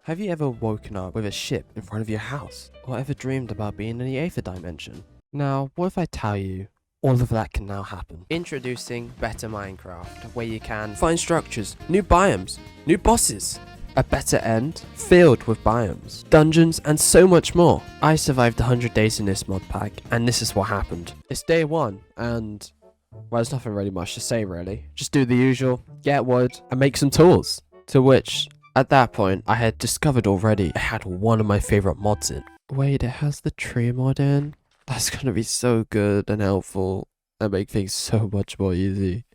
Have you ever woken up with a ship in front of your house? Or ever dreamed about being in the Aether dimension? Now, what if I tell you all of that can now happen? Introducing Better Minecraft, where you can find structures, new biomes, new bosses, a better end filled with biomes, dungeons, and so much more. I survived 100 days in this mod pack, and this is what happened. It's day 1, and well, there's nothing really much to say really. Just do the usual, get wood, and make some tools. To which, at that point, I had discovered already I had one of my favorite mods in. Wait, it has the tree mod in? That's gonna be so good and helpful and make things so much more easy.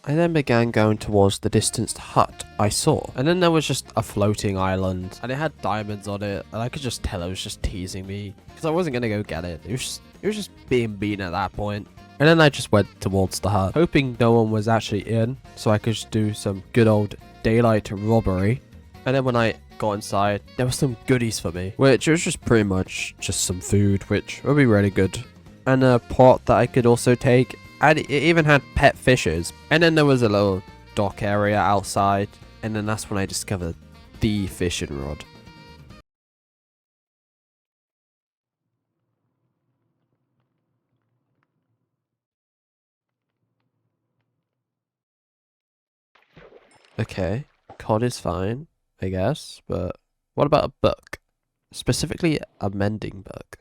I then began going towards the distant hut I saw, and then there was just a floating island, and it had diamonds on it, and I could just tell it was just teasing me, because I wasn't gonna go get it. It was just being mean at that point. And then I just went towards the hut, hoping no one was actually in, so I could just do some good old daylight robbery. And then when I got inside, there were some goodies for me, which was just pretty much just some food, which would be really good. And a pot that I could also take, and it even had pet fishes. And then there was a little dock area outside, and then that's when I discovered the fishing rod. Okay, cod is fine, I guess, but what about a book? Specifically, a mending book.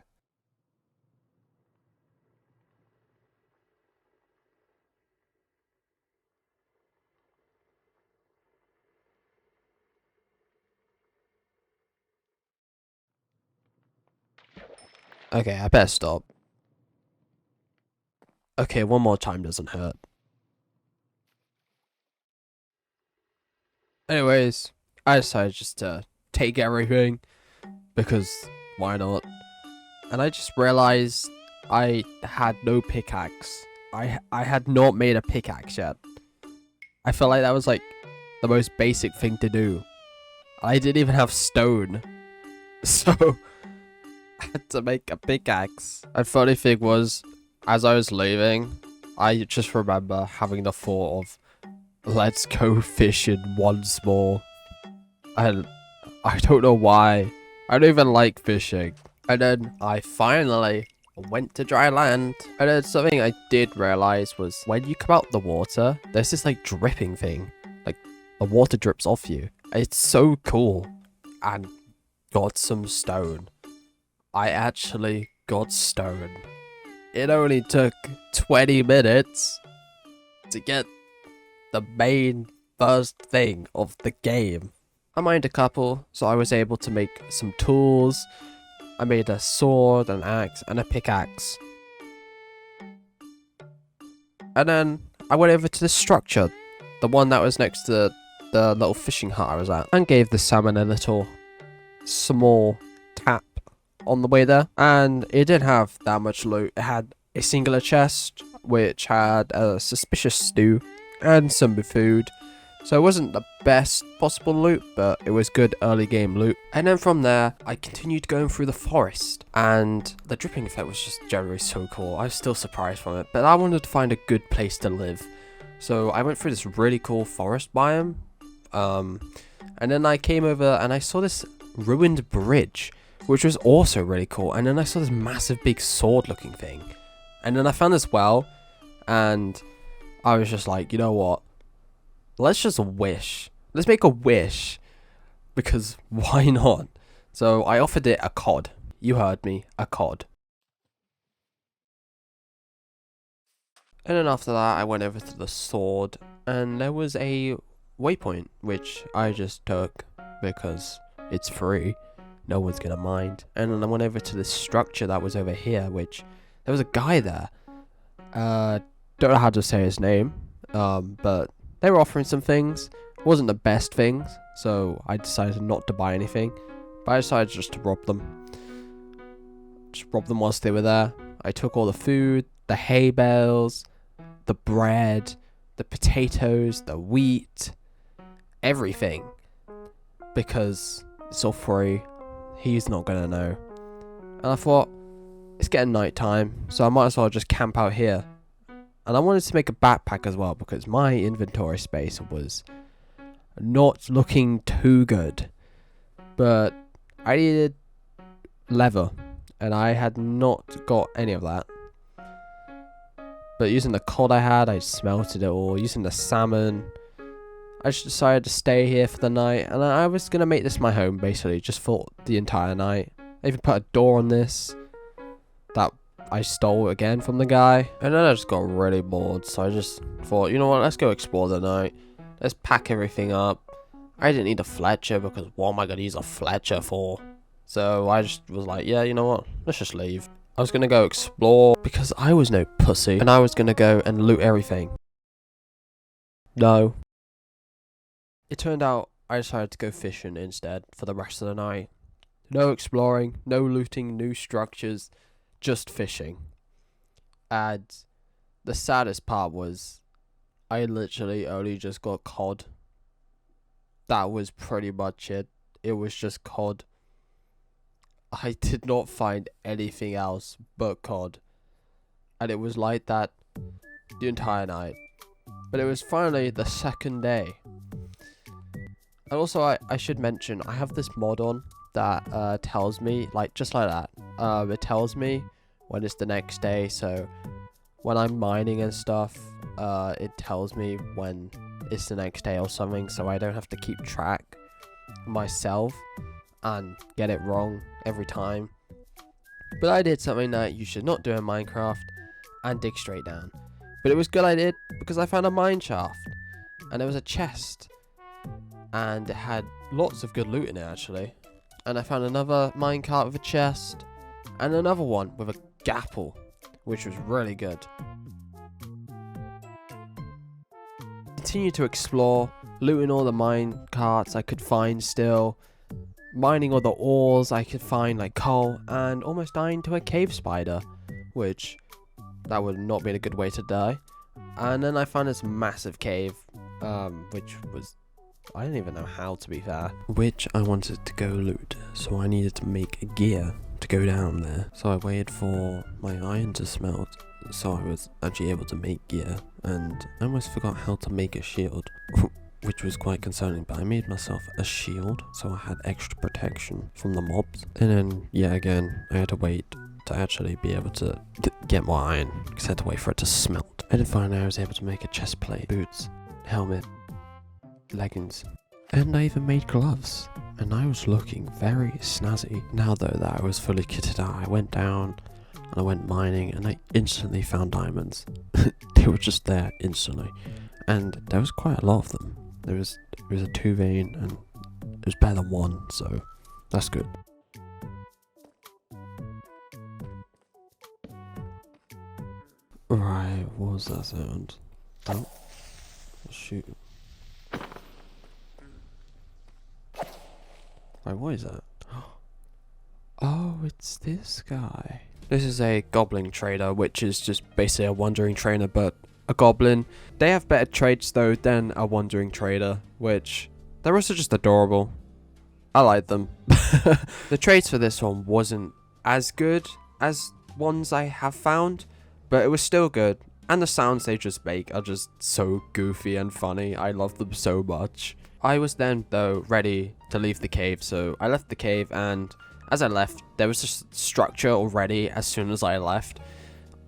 Okay, I better stop. Okay, one more time doesn't hurt. Anyways, I decided just to take everything, because why not? And I just realized I had no pickaxe. I had not made a pickaxe yet. I felt like that was like the most basic thing to do. I didn't even have stone. So I had to make a pickaxe. And funny thing was, as I was leaving, I just remember having the thought of, let's go fishing once more. And I don't know why. I don't even like fishing. And then I finally went to dry land. And then something I did realize was when you come out the water, there's this like dripping thing. Like the water drips off you. It's so cool. And got some stone. I actually got stone. It only took 20 minutes to get the main first thing of the game. I mined a couple, so I was able to make some tools. I made a sword, an axe, and a pickaxe. And then I went over to the structure, the one that was next to the little fishing hut I was at, and gave the salmon a little small tap on the way there. And it didn't have that much loot. It had a singular chest, which had a suspicious stew and some food. So it wasn't the best possible loot, but it was good early game loot. And then from there, I continued going through the forest, and the dripping effect was just generally so cool. I was still surprised from it, but I wanted to find a good place to live. So I went through this really cool forest biome, and then I came over and I saw this ruined bridge, which was also really cool. And then I saw this massive big sword looking thing. And then I found this well, and I was just like, you know what? Let's just wish. Let's make a wish. Because why not? So I offered it a cod. You heard me, a cod. And then after that, I went over to the sword, and there was a waypoint, which I just took because it's free. No one's gonna mind. And then I went over to this structure that was over here, which there was a guy there. Don't know how to say his name, but they were offering some things. It wasn't the best things, so I decided not to buy anything. But I decided just to rob them. Just rob them whilst they were there. I took all the food, the hay bales, the bread, the potatoes, the wheat, everything. Because it's all free. He's not gonna know. And I thought, it's getting night time, so I might as well just camp out here. And I wanted to make a backpack as well, because my inventory space was not looking too good. but I needed leather, and I had not got any of that. But using the cod I had, I smelted it all. Using the salmon, I just decided to stay here for the night, and I was gonna make this my home basically, just for the entire night. I even put a door on this that I stole again from the guy, and then I just got really bored, so I just thought, you know what, let's go explore the night. Let's pack everything up. I didn't need a Fletcher because what am I gonna use a Fletcher for? So I just was like, yeah, you know what, let's just leave. I was gonna go explore because I was no pussy, and I was gonna go and loot everything. No. It turned out I decided to go fishing instead for the rest of the night. No exploring, no looting new structures, just fishing. And the saddest part was I literally only just got cod. That was pretty much it. It was just cod. I did not find anything else but cod. And it was like that the entire night. But it was finally the second day. And also I should mention, I have this mod on that tells me, like just like that. It tells me when it's the next day. So when I'm mining and stuff, it tells me when it's the next day or something. So I don't have to keep track myself and get it wrong every time. But I did something that you should not do in Minecraft and dig straight down. But it was good I did because I found a mine shaft and there was a chest and it had lots of good loot in it actually. And I found another minecart with a chest and another one with a gapple, which was really good. Continue to explore, looting all the mine carts I could find still, mining all the ores I could find like coal, and almost dying to a cave spider, which that would not be a good way to die. And then I found this massive cave, which was, I didn't even know how, to be fair, which I wanted to go loot, so I needed to make a gear to go down there. So I waited for my iron to smelt, so I was actually able to make gear, and I almost forgot how to make a shield, which was quite concerning, but I made myself a shield, so I had extra protection from the mobs. And then, yeah, again, I had to wait to actually be able to get more iron, because I had to wait for it to smelt. And then finally I was able to make a chest plate, boots, helmet, leggings, and I even made gloves. And I was looking very snazzy. Now though that I was fully kitted out, I went down and I went mining and I instantly found diamonds. They were just there instantly, and there was quite a lot of them. There was a 2 vein and it was better than 1, so that's good. Right, what was that sound? Oh, shoot. Right, what is that? Oh, it's this guy. This is a goblin trader, which is just basically a wandering trader, but a goblin. They have better traits though than a wandering trader, which they're also just adorable. I like them. The traits for this one wasn't as good as ones I have found, but it was still good. And the sounds they just make are just so goofy and funny. I love them so much. I was then though ready to leave the cave, so I left the cave, and as I left there was just structure already as soon as I left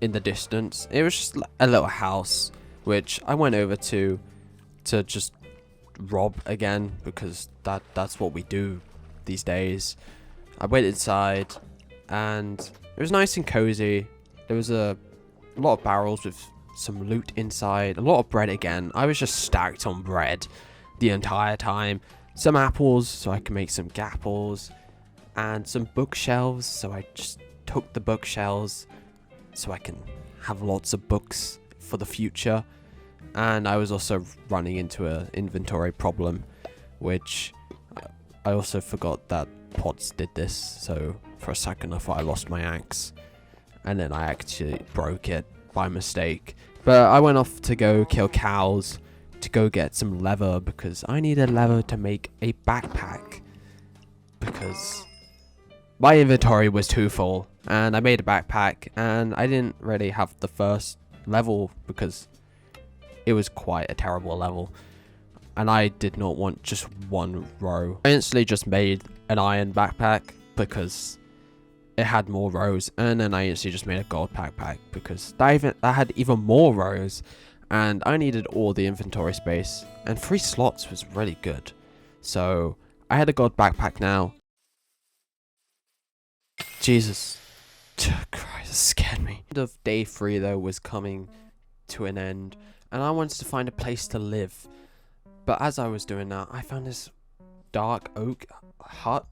in the distance. It was just a little house which I went over to just rob again, because that's what we do these days. I went inside and it was nice and cozy. There was a lot of barrels with some loot inside, a lot of bread again. I was just stacked on bread the entire time. Some apples so I can make some gapples, and some bookshelves, so I just took the bookshelves so I can have lots of books for the future. And I was also running into an inventory problem, which I also forgot that pots did this, so for a second I thought I lost my axe, and then I actually broke it by mistake. But I went off to go kill cows to go get some leather, because I needed leather to make a backpack, because my inventory was too full. And I made a backpack, and I didn't really have the first level because it was quite a terrible level. and I did not want just one row. I instantly just made an iron backpack because it had more rows, and then I instantly just made a gold backpack because that had even more rows, and I needed all the inventory space, and 3 slots was really good. So I had a gold backpack now. Jesus Christ, it scared me. The end of day 3 though was coming to an end, and I wanted to find a place to live. But as I was doing that, I found this dark oak hut.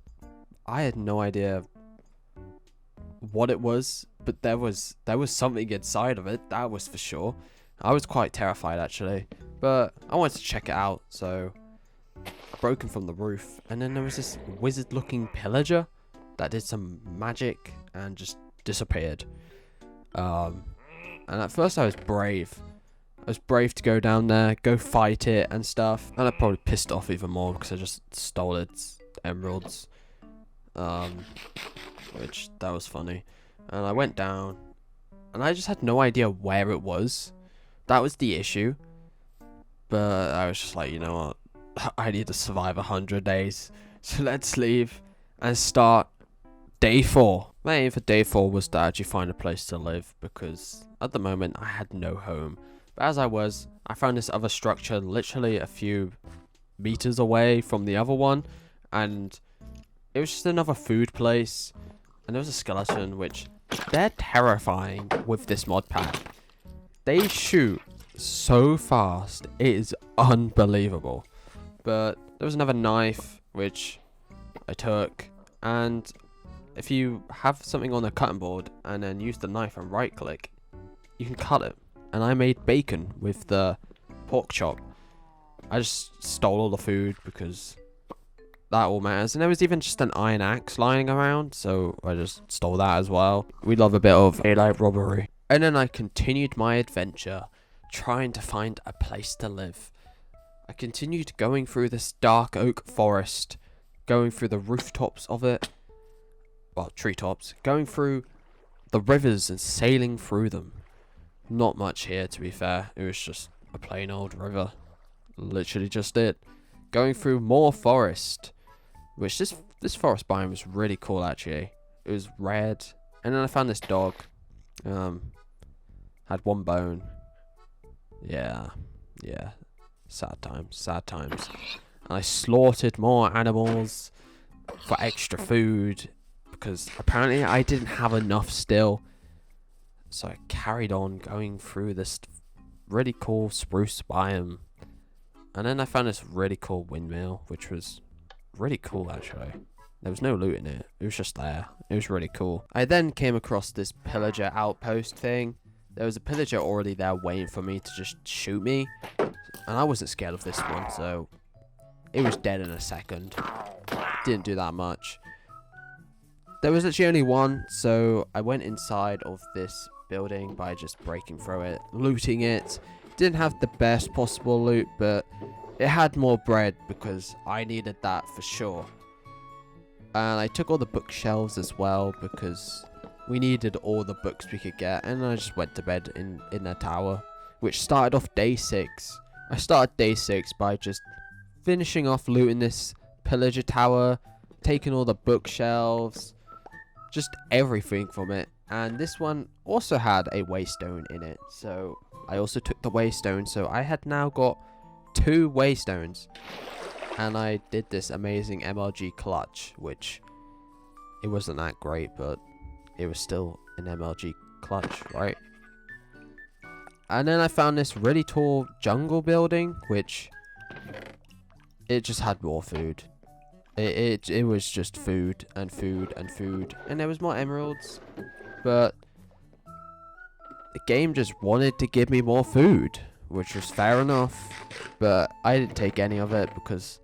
I had no idea what it was, but there was something inside of it, that was for sure. I was quite terrified actually, but I wanted to check it out, so I broke in from the roof, and then there was this wizard looking pillager that did some magic and just disappeared. And at first I was brave to go down there, go fight it and stuff, and I probably pissed off even more because I just stole its emeralds, which that was funny. And I went down, and I just had no idea where it was. That was the issue. But I was just like, you know what, I need to survive 100 days, so let's leave and start day 4. My aim for day 4 was to actually find a place to live, because at the moment I had no home. But as I found this other structure literally a few meters away from the other one, and it was just another food place, and there was a skeleton, which they're terrifying with this mod pack. They shoot so fast, it is unbelievable. But there was another knife, which I took, and if you have something on a cutting board and then use the knife and right click, you can cut it. And I made bacon with the pork chop. I just stole all the food because that all matters. And there was even just an iron axe lying around, so I just stole that as well. We love a bit of daylight robbery. And then I continued my adventure, trying to find a place to live. I continued going through this dark oak forest, going through the rooftops of it, well, treetops, going through the rivers and sailing through them. Not much here, to be fair. It was just a plain old river. Literally just it. Going through more forest, which this forest biome was really cool actually. It was red, and then I found this dog. Had 1 bone. Yeah. Sad times. And I slaughtered more animals for extra food, because apparently I didn't have enough still. So I carried on going through this really cool spruce biome. And then I found this really cool windmill, which was really cool actually. There was no loot in it. It was just there. It was really cool. I then came across this pillager outpost thing. There was a pillager already there waiting for me to just shoot me. And I wasn't scared of this one, so it was dead in a second. Didn't do that much. There was actually only one, so I went inside of this building by just breaking through it, looting it. Didn't have the best possible loot, but it had more bread because I needed that for sure. And I took all the bookshelves as well because we needed all the books we could get, and I just went to bed in the tower, which started off day 6. I started day 6 by just finishing off looting this pillager tower, taking all the bookshelves, just everything from it. And this one also had a waystone in it, so I also took the waystone, so I had now got 2 waystones. And I did this amazing MLG clutch, which it wasn't that great, but it was still an MLG clutch, right? And then I found this really tall jungle building, which it just had more food. It was just food and food and food, and there was more emeralds, but the game just wanted to give me more food, which was fair enough, but I didn't take any of it because,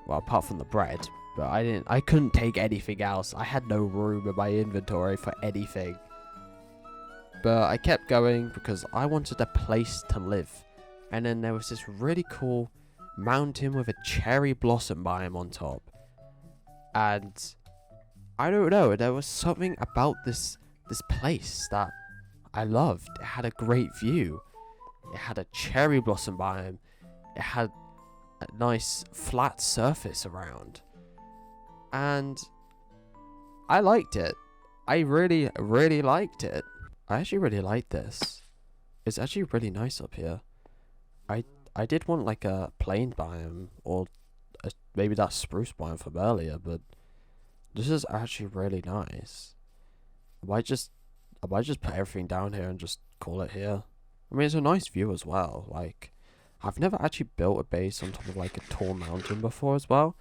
well, apart from the bread, but I couldn't take anything else. I had no room in my inventory for anything. But I kept going because I wanted a place to live. And then there was this really cool mountain with a cherry blossom biome on top. And I don't know, there was something about this place that I loved. It had a great view. It had a cherry blossom biome. It had a nice flat surface around. And I liked it. I really, really liked it. I actually really like this. It's actually really nice up here. I did want like a plain biome or maybe that spruce biome from earlier, but this is actually really nice. I might just put everything down here and just call it here. I mean, it's a nice view as well. Like, I've never actually built a base on top of like a tall mountain before as well.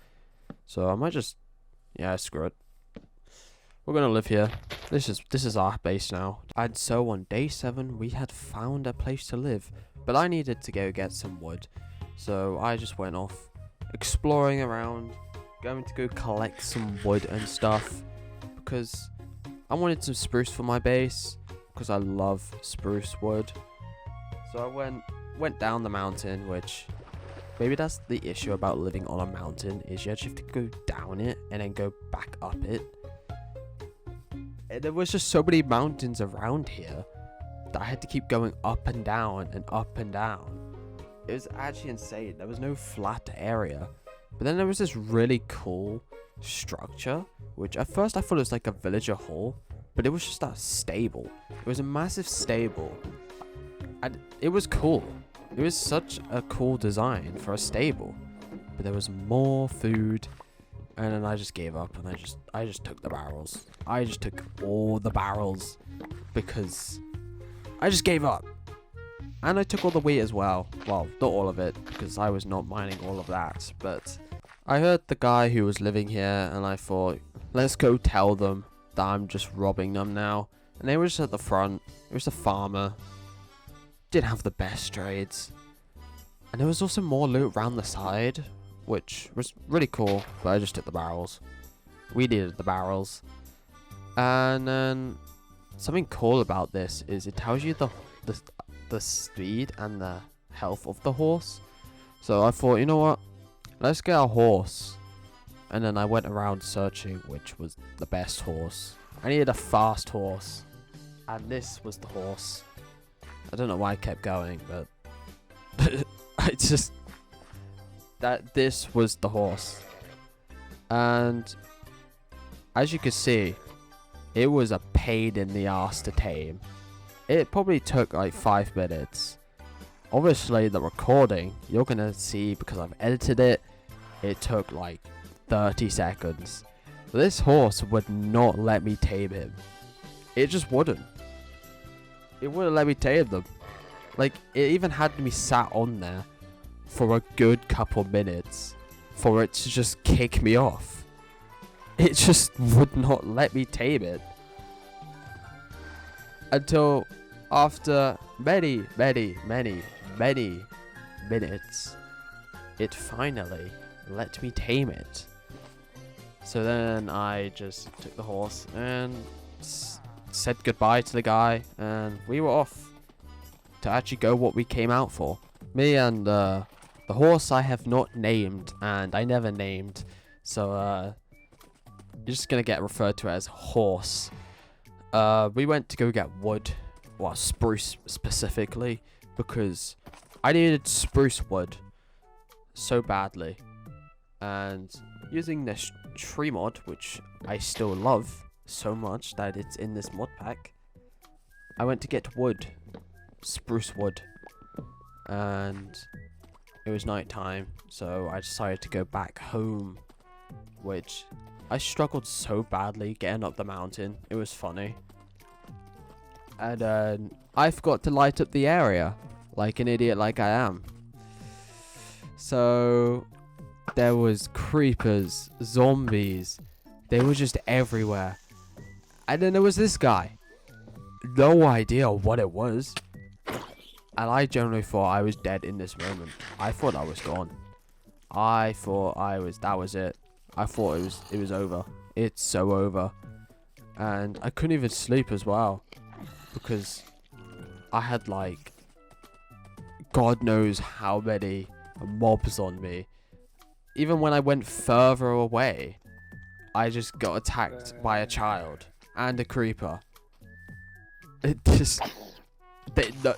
So I might just, yeah, screw it. We're gonna live here. This is our base now. And so on day 7, we had found a place to live, but I needed to go get some wood. So I just went off exploring around, going to go collect some wood and stuff because I wanted some spruce for my base because I love spruce wood. So I went down the mountain, which maybe that's the issue about living on a mountain, is you actually have to go down it and then go back up it. And there was just so many mountains around here that I had to keep going up and down and up and down. It was actually insane. There was no flat area. But then there was this really cool structure, which at first I thought it was like a villager hall, but it was just a stable. It was a massive stable. And it was cool. It was such a cool design for a stable. But there was more food. And then I just gave up and I just took the barrels. I just took all the barrels because I just gave up. And I took all the wheat as well. Well, not all of it because I was not mining all of that. But I heard the guy who was living here and I thought, let's go tell them that I'm just robbing them now. And they were just at the front. It was a farmer. Didn't have the best trades. And there was also more loot around the side, which was really cool, but I just took the barrels. We needed the barrels. And then something cool about this is it tells you the speed and the health of the horse. So I thought, you know what? Let's get a horse. And then I went around searching which was the best horse. I needed a fast horse. And this was the horse. I don't know why I kept going, but I just... that this was the horse. And as you can see, it was a pain in the ass to tame. It probably took like 5 minutes. Obviously the recording, you're gonna see because I've edited it, it took like 30 seconds. This horse would not let me tame him. It just wouldn't. It wouldn't let me tame them. Like, it even had me sat on there for a good couple minutes for it to just kick me off. It just would not let me tame it. Until after many minutes, it finally let me tame it. So then I just took the horse and said goodbye to the guy, and we were off to actually go what we came out for. Me and the horse I have not named, and I never named, so you're just gonna get referred to as horse. We went to go get wood, well, spruce specifically, because I needed spruce wood so badly. And using this tree mod, which I still love so much that it's in this mod pack, I went to get wood, spruce wood, and it was night time, so I decided to go back home, which I struggled so badly getting up the mountain. It was funny. And I forgot to light up the area, like an idiot like I am. So there was creepers, zombies, they were just everywhere. And then there was this guy. No idea what it was. And I generally thought I was dead in this moment. I thought I was gone. I thought that was it. I thought it was over. It's so over. And I couldn't even sleep as well, because I had like God knows how many mobs on me. Even when I went further away, I just got attacked by a child and a creeper. It just...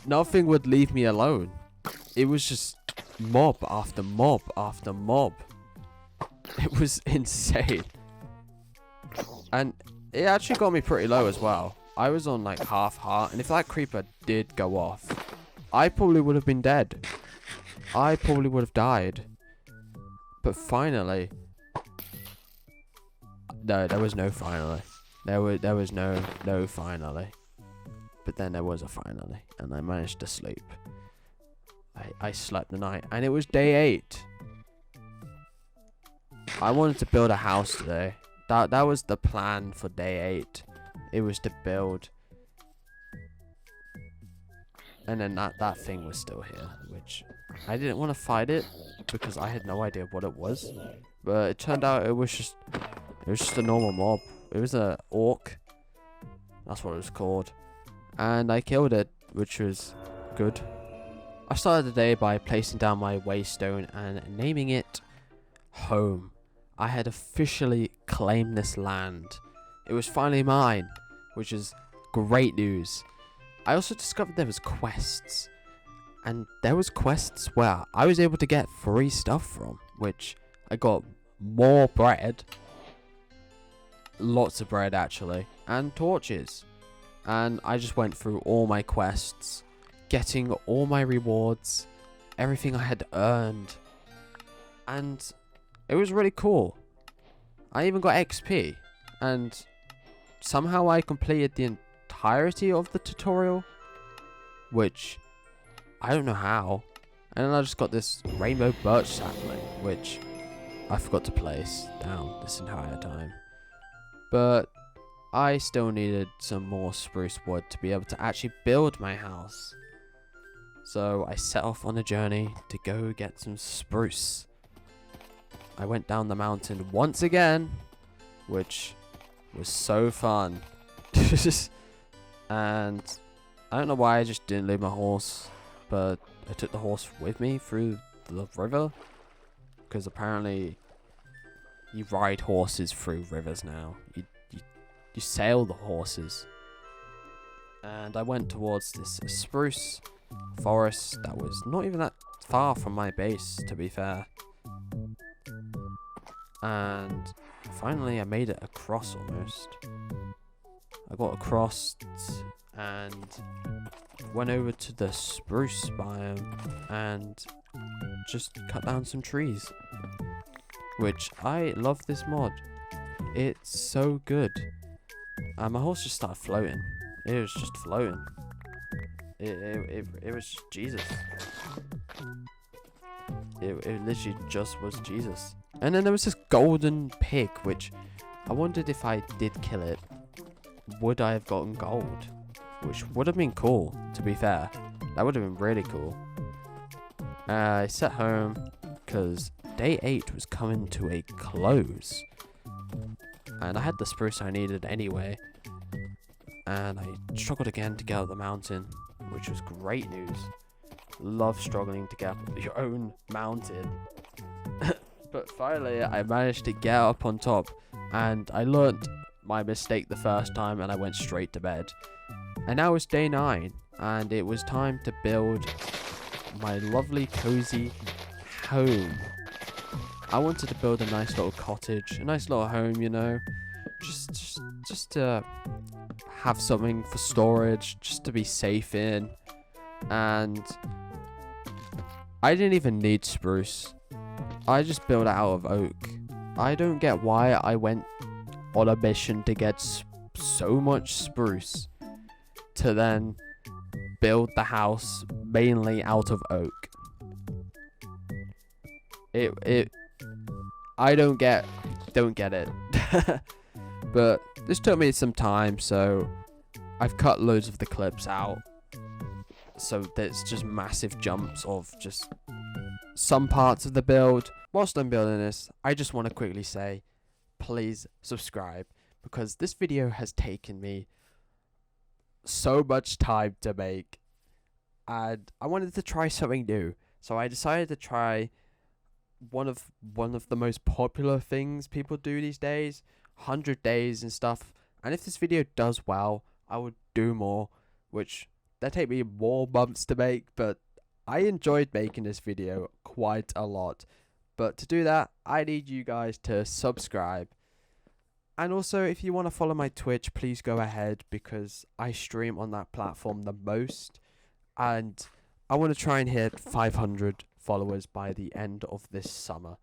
nothing would leave me alone. It was just mob after mob after mob. It was insane. And it actually got me pretty low as well. I was on like half heart, and if that creeper did go off, I probably would have been dead. I probably would have died. But finally, no, there was no finally. There was no finally. But then there was a finally, and I managed to sleep. I slept the night, and it was day 8. I wanted to build a house today. That was the plan for day 8. It was to build. And then that thing was still here, which I didn't want to fight it because I had no idea what it was. But it turned out it was just a normal mob. It was a orc. That's what it was called. And I killed it, which was good. I started the day by placing down my waystone and naming it home. I had officially claimed this land. It was finally mine, which is great news. I also discovered there was quests. And there was quests where I was able to get free stuff from, which I got more bread. Lots of bread actually, and torches. And I just went through all my quests, getting all my rewards, everything I had earned. And it was really cool. I even got XP, and somehow I completed the entirety of the tutorial, which I don't know how. And then I just got this rainbow birch sapling, which I forgot to place down this entire time. But I still needed some more spruce wood to be able to actually build my house. So I set off on a journey to go get some spruce. I went down the mountain once again, which was so fun. And I don't know why I just didn't leave my horse, but I took the horse with me through the river, because apparently you ride horses through rivers now. You sail the horses. And I went towards this spruce forest that was not even that far from my base, to be fair. And finally I made it across almost. I got across and went over to the spruce biome and just cut down some trees. Which I love this mod. It's so good. And my horse just started floating. It was just floating. It was Jesus. It literally just was Jesus. And then there was this golden pig, which I wondered if I did kill it, would I have gotten gold? Which would have been cool, to be fair. That would have been really cool. I set home because day 8 was coming to a close. And I had the spruce I needed anyway. And I struggled again to get up the mountain, which was great news. Love struggling to get up your own mountain. But finally, I managed to get up on top. And I learnt my mistake the first time and I went straight to bed. And now it's day 9. And it was time to build my lovely cozy home. I wanted to build a nice little cottage, a nice little home, you know, just to have something for storage, just to be safe in. And I didn't even need spruce. I just built it out of oak. I don't get why I went on a mission to get so much spruce to then build the house mainly out of oak. I don't get it. But this took me some time, so I've cut loads of the clips out. So there's just massive jumps of just some parts of the build. Whilst I'm building this, I just want to quickly say, please subscribe, because this video has taken me so much time to make. And I wanted to try something new. So I decided to try one of the most popular things people do these days, 100 days and stuff. And if this video does well, I would do more, which that take me more months to make, but I enjoyed making this video quite a lot. But to do that, I need you guys to subscribe. And also, if you want to follow my Twitch, please go ahead, because I stream on that platform the most. And I want to try and hit 500 followers by the end of this summer,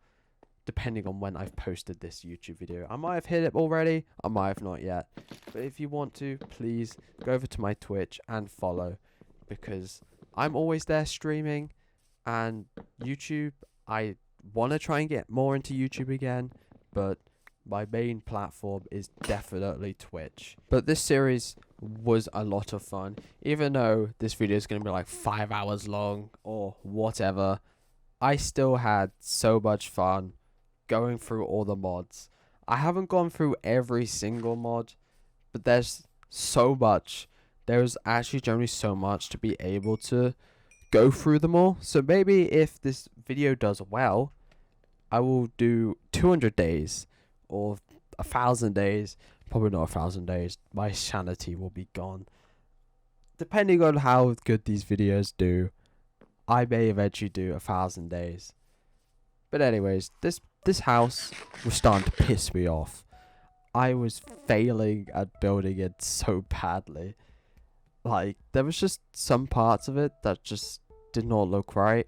depending on when I've posted this YouTube video. I might have hit it already, I might have not yet. But if you want to, please go over to my Twitch and follow, because I'm always there streaming. And YouTube, I want to try and get more into YouTube again, but my main platform is definitely Twitch. But this series was a lot of fun, even though this video is going to be like 5 hours long or whatever. I still had so much fun going through all the mods. I haven't gone through every single mod, but there's so much. There's actually generally so much to be able to go through them all. So maybe if this video does well, I will do 200 days or 1,000 days. Probably not 1,000 days. My sanity will be gone. Depending on how good these videos do, I may eventually do 1,000 days. But anyways, this house was starting to piss me off. I was failing at building it so badly. Like, there was just some parts of it that just did not look right,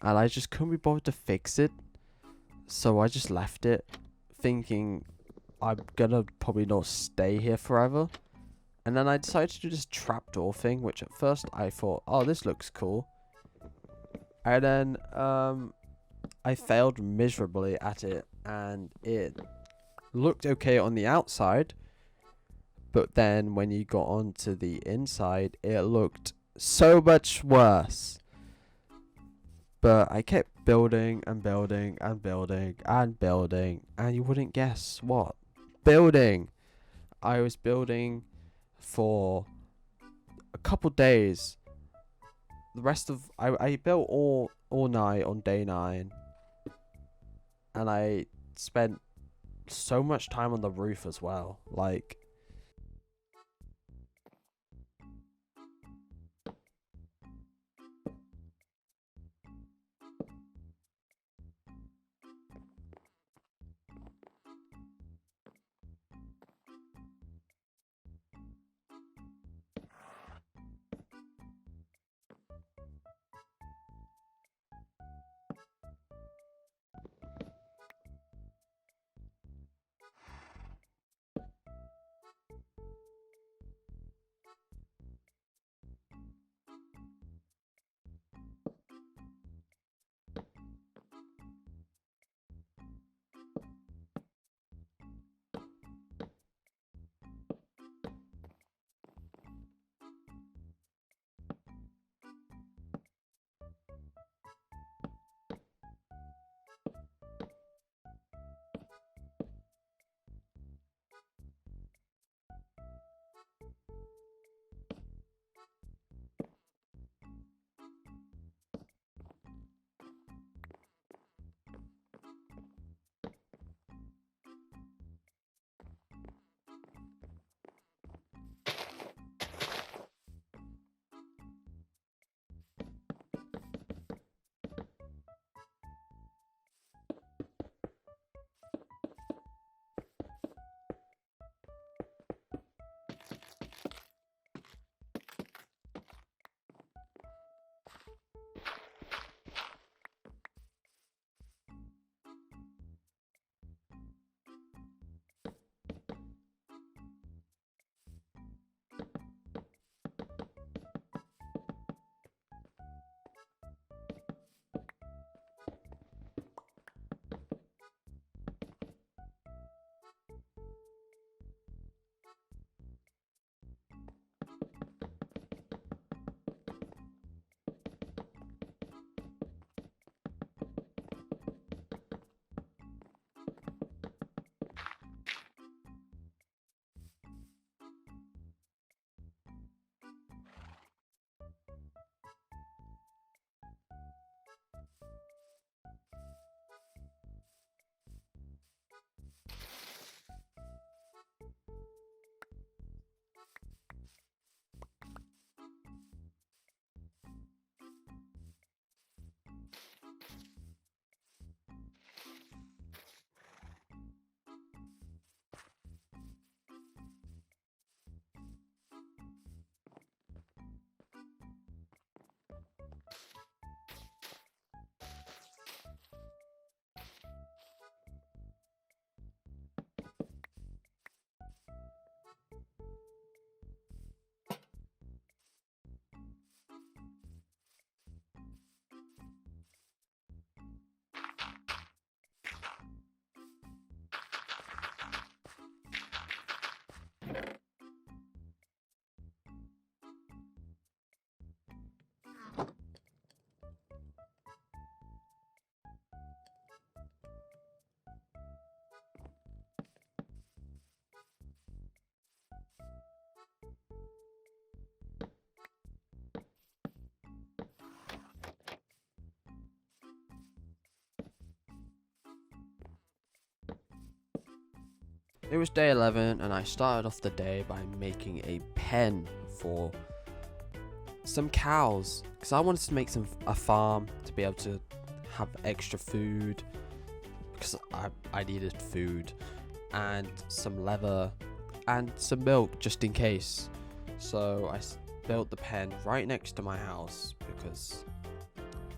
and I just couldn't be bothered to fix it. So I just left it, thinking I'm gonna probably not stay here forever. And then I decided to do this trapdoor thing, which at first I thought, oh, this looks cool. And then I failed miserably at it, and it looked okay on the outside, but then when you got onto the inside, it looked so much worse. But I kept building and building and building and building, and you wouldn't guess what. Building! I was building for a couple days. The rest of I built all night on day 9, and I spent so much time on the roof as well. Like, It was day 11 and I started off the day by making a pen for some cows because I wanted to make a farm to be able to have extra food because I needed food and some leather and some milk just in case. So I built the pen right next to my house because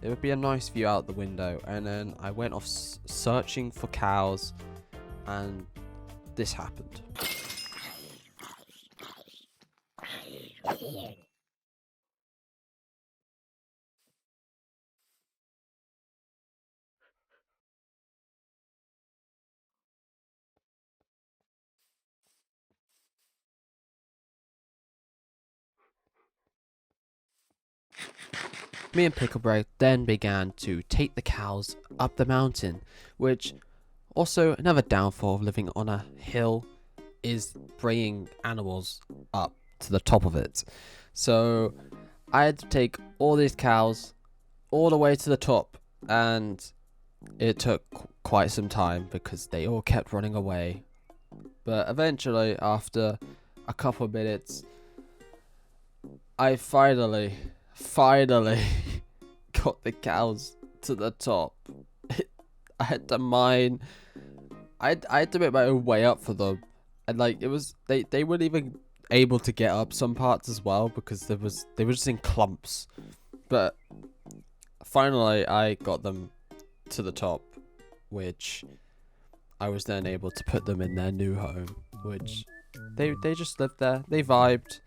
it would be a nice view out the window. And then I went off searching for cows and this happened. Me and Picklebread then began to take the cows up the mountain, which also another downfall of living on a hill is bringing animals up to the top of it. So I had to take all these cows all the way to the top, and it took quite some time because they all kept running away. But eventually, after a couple of minutes, I finally got the cows to the top. I had to mine. I had to make my own way up for them, and like it was they weren't even able to get up some parts as well because they were just in clumps. But finally, I got them to the top, which I was then able to put them in their new home, which they just lived there. They vibed.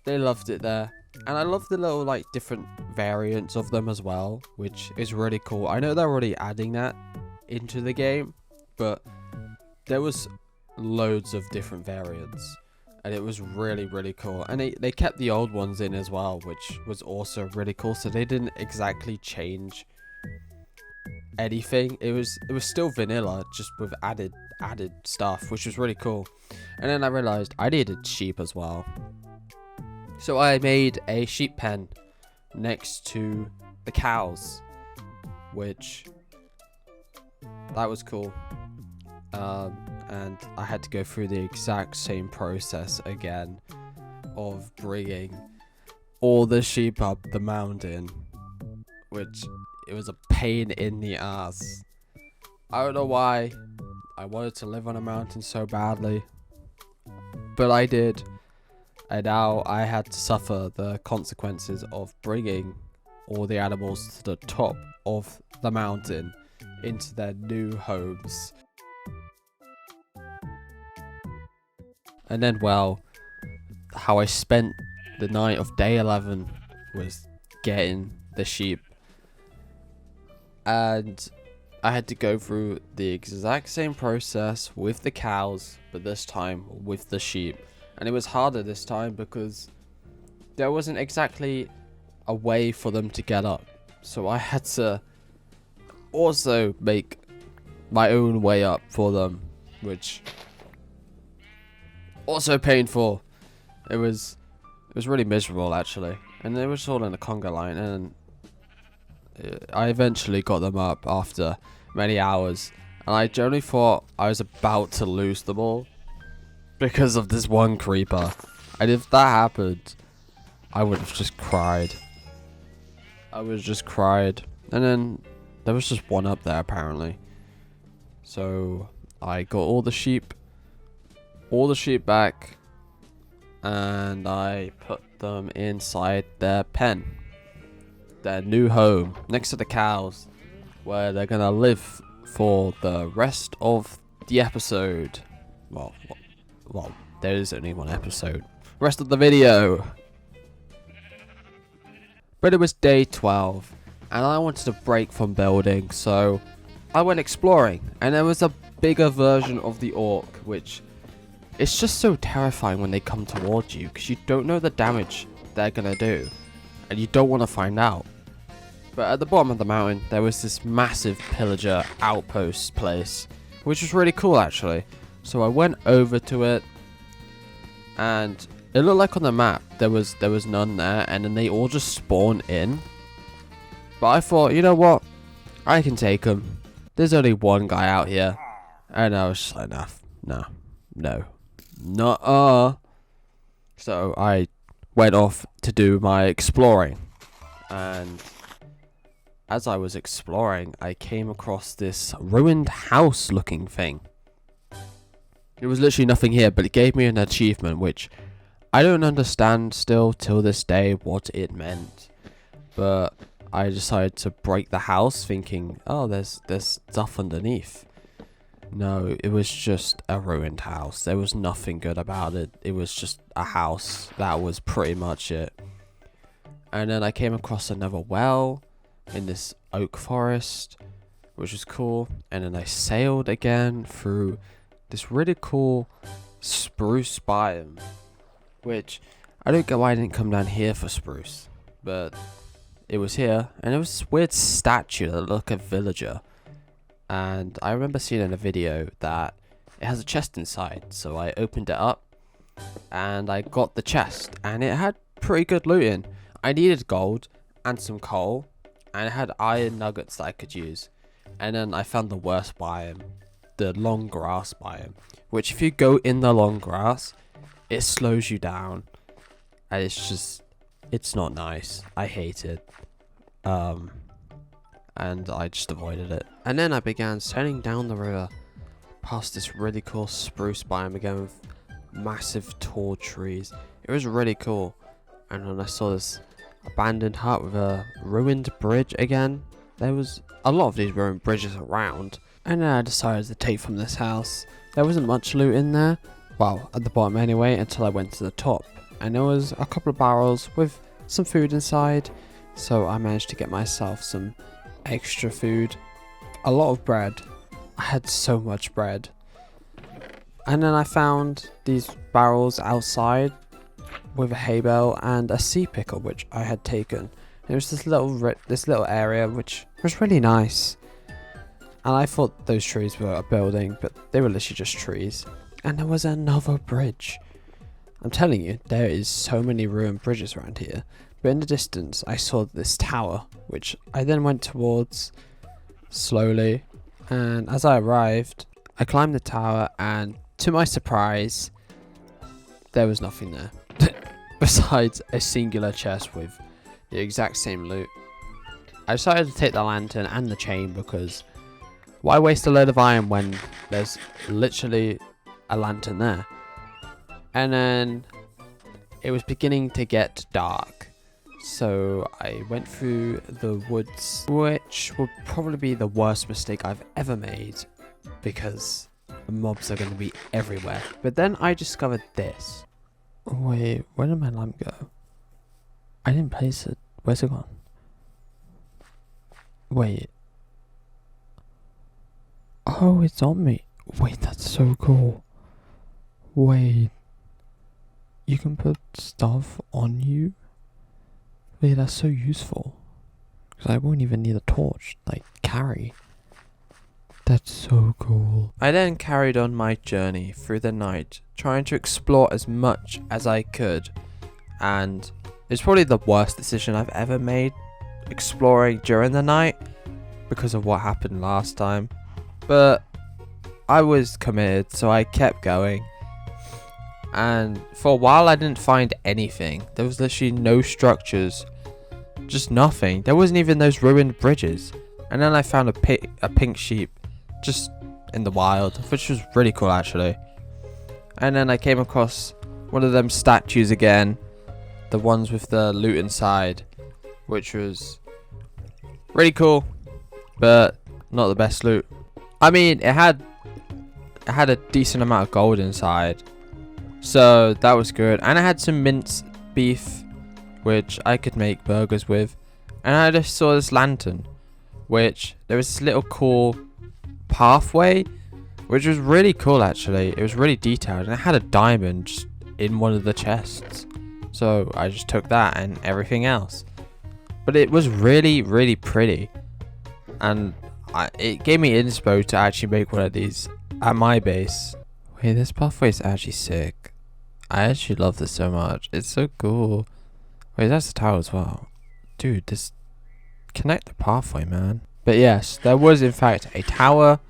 They loved it there. And I love the little like different variants of them as well, which is really cool. I know they're already adding that into the game, but there was loads of different variants and it was really cool. And they kept the old ones in as well, which was also really cool. So they didn't exactly change anything. It was still vanilla, just with added stuff, which was really cool. And then I realized I needed sheep as well. So I made a sheep pen next to the cows, which that was cool. And I had to go through the exact same process again of bringing all the sheep up the mountain, which it was a pain in the ass. I don't know why I wanted to live on a mountain so badly, but I did. And now I had to suffer the consequences of bringing all the animals to the top of the mountain into their new homes. And then, well, how I spent the night of day 11 was getting the sheep. And I had to go through the exact same process with the cows, but this time with the sheep. And it was harder this time because there wasn't exactly a way for them to get up. So I had to also make my own way up for them, which also painful. It was really miserable actually. And they were all in a conga line, and I eventually got them up after many hours. And I generally thought I was about to lose them all because of this one creeper. And if that happened, I would have just cried. And then there was just one up there apparently. So I got all the sheep back, and I put them inside their pen, their new home, next to the cows, where they're gonna live for the rest of the episode. Well, there is only one episode. Rest of the video. But it was day 12, and I wanted to break from building, so I went exploring, and there was a bigger version of the orc, which it's just so terrifying when they come towards you, because you don't know the damage they're gonna do, and you don't want to find out. But at the bottom of the mountain, there was this massive pillager outpost place, which was really cool actually. So I went over to it, and it looked like on the map there was none there, and then they all just spawn in. But I thought, you know what, I can take them. There's only one guy out here, and I was just like, No. Nuh-uh. So I went off to do my exploring. And as I was exploring, I came across this ruined house looking thing. There was literally nothing here, but it gave me an achievement, which I don't understand still till this day what it meant. But I decided to break the house thinking, oh, there's stuff underneath. No, it was just a ruined house. There was nothing good about it. It was just a house. That was pretty much it. And then I came across another well in this oak forest, which was cool. And then I sailed again through this really cool spruce biome, which I don't get why I didn't come down here for spruce, but it was here. And it was this weird statue that looked like a villager. And I remember seeing in a video that it has a chest inside, so I opened it up and I got the chest, and it had pretty good loot in. I needed gold and some coal, and it had iron nuggets that I could use. And then I found the worst biome, the long grass biome, which if you go in the long grass, it slows you down, and it's not nice. I hate it. And I just avoided it. And then I began sailing down the river past this really cool spruce biome again with massive tall trees. It was really cool. And then I saw this abandoned hut with a ruined bridge again. There was a lot of these ruined bridges around. And then I decided to take from this house. There wasn't much loot in there. Well, at the bottom anyway, until I went to the top. And there was a couple of barrels with some food inside. So I managed to get myself some extra food, a lot of bread. I had so much bread. And then I found these barrels outside with a hay bale and a sea pickle, which I had taken. It was this little area which was really nice. And I thought those trees were a building, but they were literally just trees. And there was another bridge. I'm telling you, there is so many ruined bridges around here. But in the distance, I saw this tower, which I then went towards slowly. And as I arrived, I climbed the tower, and to my surprise, there was nothing there. Besides a singular chest with the exact same loot. I decided to take the lantern and the chain because why waste a load of iron when there's literally a lantern there? And then it was beginning to get dark. So I went through the woods, which would probably be the worst mistake I've ever made because mobs are going to be everywhere. But then I discovered this. Wait, where did my lamp go? I didn't place it. Where's it gone? Wait. Oh, it's on me. Wait, that's so cool. Wait. You can put stuff on you? Wait, that's so useful. Because I won't even need a torch, like, carry. That's so cool. I then carried on my journey through the night, trying to explore as much as I could. And it's probably the worst decision I've ever made, exploring during the night, because of what happened last time. But I was committed, so I kept going. And for a while I didn't find anything. There was literally no structures. Just nothing. There wasn't even those ruined bridges. And then I found a pink sheep just in the wild, which was really cool actually. And then I came across one of them statues again. The ones with the loot inside. Which was really cool. But not the best loot. I mean, it had a decent amount of gold inside. So that was good. And I had some minced beef, which I could make burgers with. And I just saw this lantern, which there was this little cool pathway, which was really cool actually. It was really detailed, and it had a diamond just in one of the chests. So I just took that and everything else. But it was really, really pretty. And it gave me inspo to actually make one of these at my base. Wait, this pathway is actually sick. I actually love this so much. It's so cool. Wait, that's the tower as well. Dude, connect the pathway, man. But yes, there was in fact a tower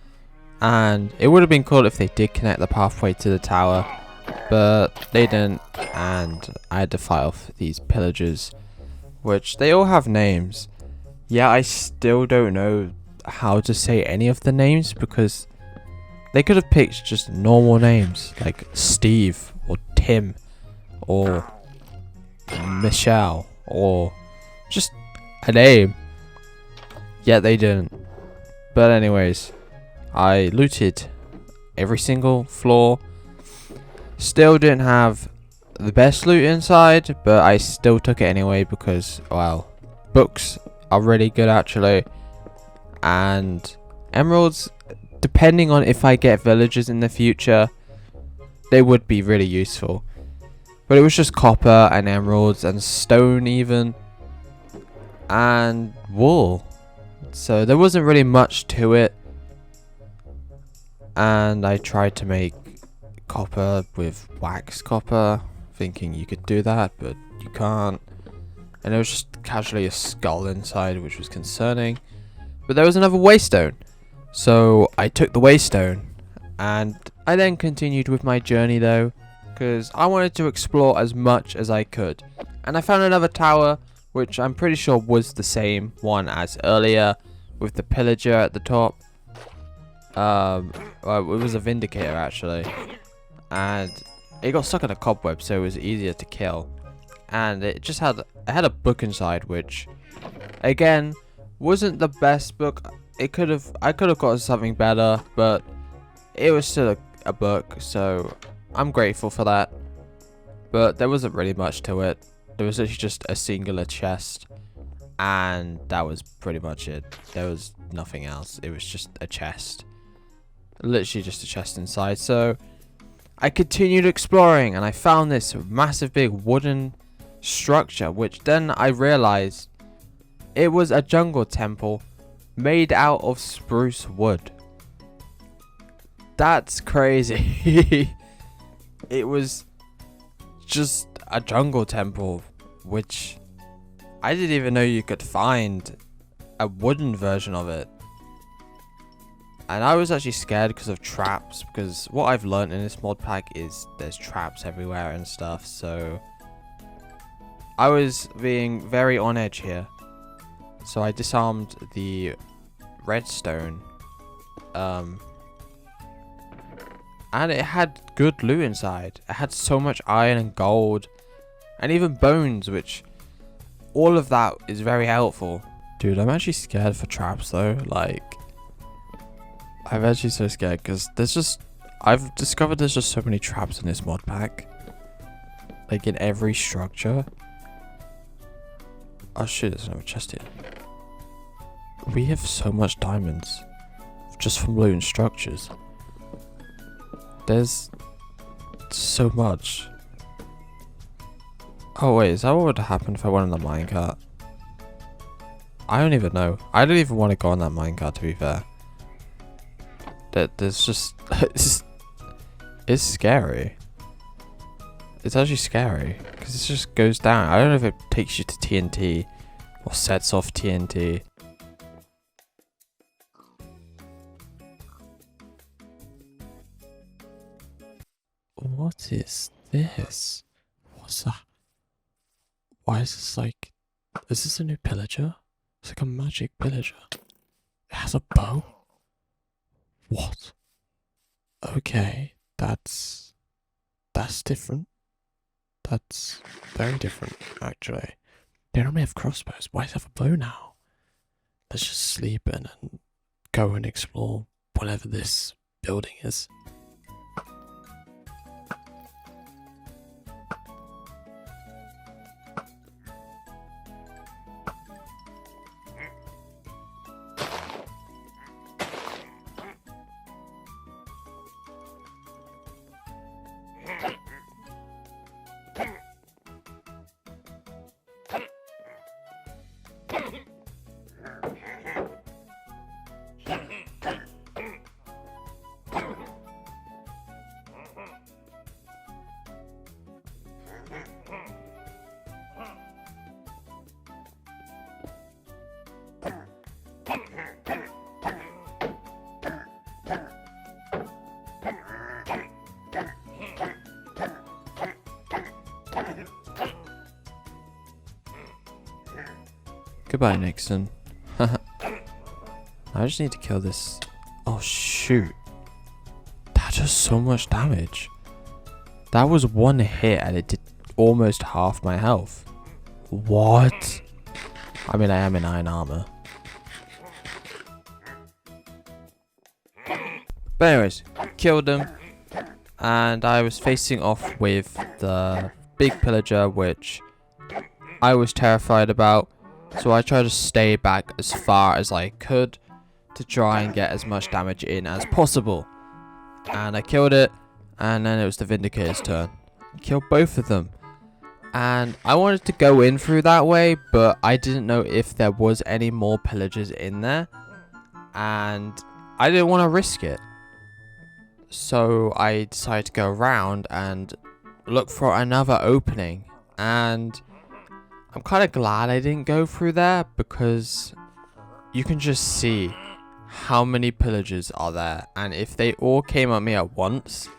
And it would have been cool if they did connect the pathway to the tower, but they didn't, and I had to fight off these pillagers, which they all have names. Yeah, I still don't know how to say any of the names because they could have picked just normal names like Steve or Tim or Michelle or just a name. Yet they didn't. But anyways, I looted every single floor. Still didn't have the best loot inside, but I still took it anyway because, well, books are really good actually. And emeralds, depending on if I get villagers in the future, they would be really useful. But it was just copper and emeralds and stone even. And wool. So there wasn't really much to it. And I tried to make copper with wax copper, thinking you could do that, but you can't. And there was just casually a skull inside, which was concerning. But there was another waystone. So I took the waystone. And I then continued with my journey though, because I wanted to explore as much as I could. And I found another tower, which I'm pretty sure was the same one as earlier, with the pillager at the top. Well, it was a vindicator actually, and it got stuck in a cobweb, so it was easier to kill. And it just had a book inside, which again wasn't the best book. I could have got something better, but it was still a book, so I'm grateful for that. But there wasn't really much to it. There was literally just a singular chest, and that was pretty much it. There was nothing else. It was just a chest. Literally just a chest inside. So I continued exploring, and I found this massive big wooden structure, which then I realized it was a jungle temple made out of spruce wood. That's crazy. It was just a jungle temple, which I didn't even know you could find a wooden version of it. And I was actually scared because of traps, because what I've learned in this mod pack is there's traps everywhere and stuff, so I was being very on edge here. So I disarmed the redstone, and it had good loot inside. It had so much iron and gold, and even bones, which all of that is very helpful. Dude, I'm actually scared for traps though. Like, I'm actually so scared because I've discovered there's just so many traps in this mod pack. Like in every structure. Oh shit, there's another chest here. We have so much diamonds just from looting structures. There's so much. Oh wait, is that what would happen if I went on the minecart? I don't even know. I don't even want to go on that minecart, to be fair. There's just it's scary. It's actually scary because it just goes down. I don't know if it takes you to TNT or sets off TNT. What is this? What's that? Why is this like... Is this a new pillager? It's like a magic pillager. It has a bow? What? Okay, that's different. That's very different, actually. They normally have crossbows. Why does it have a bow now? Let's just sleep in and go and explore whatever this building is. Goodbye, Nixon. I just need to kill this. Oh, shoot. That does so much damage. That was one hit and it did almost half my health. What? I mean, I am in iron armor. But anyways, killed him. And I was facing off with the big pillager, which I was terrified about. So I tried to stay back as far as I could to try and get as much damage in as possible. And I killed it, and then it was the Vindicator's turn. Killed both of them. And I wanted to go in through that way, but I didn't know if there was any more pillagers in there. And I didn't want to risk it. So I decided to go around and look for another opening. And I'm kind of glad I didn't go through there, because you can just see how many pillagers are there, and if they all came at me at once,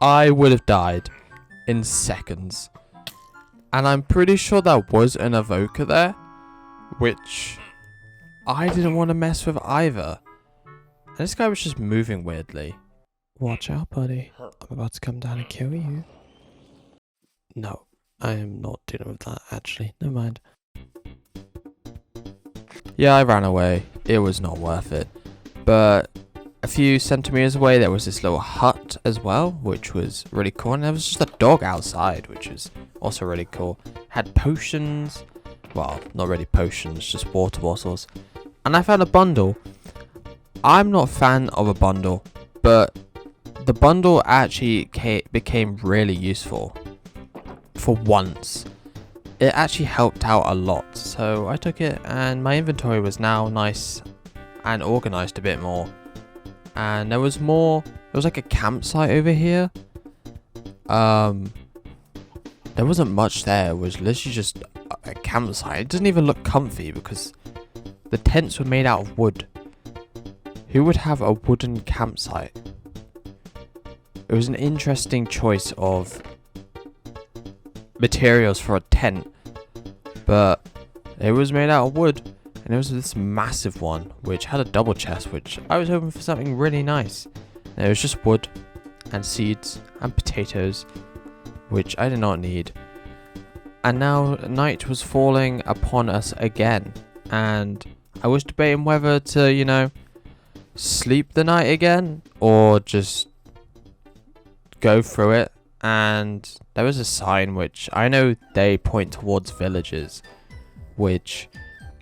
I would have died in seconds. And I'm pretty sure there was an evoker there, which I didn't want to mess with either. And this guy was just moving weirdly. Watch out, buddy. I'm about to come down and kill you. No, I am not dealing with that, actually. Never mind. Yeah, I ran away. It was not worth it. But a few centimeters away, there was this little hut as well, which was really cool. And there was just a dog outside, which was also really cool. Had potions. Well, not really potions, just water bottles. And I found a bundle. I'm not a fan of a bundle, but the bundle actually became really useful. For once. It actually helped out a lot, so I took it, and my inventory was now nice and organized a bit more. And there was more. There was like a campsite over here. There wasn't much there. It was literally just a campsite. It doesn't even look comfy because the tents were made out of wood. Who would have a wooden campsite? It was an interesting choice of materials for a tent, but it was made out of wood, and it was this massive one which had a double chest, which I was hoping for something really nice. And it was just wood and seeds and potatoes, which I did not need. And now night was falling upon us again, and I was debating whether to, you know, sleep the night again or just go through it. And there was a sign which I know they point towards villages, which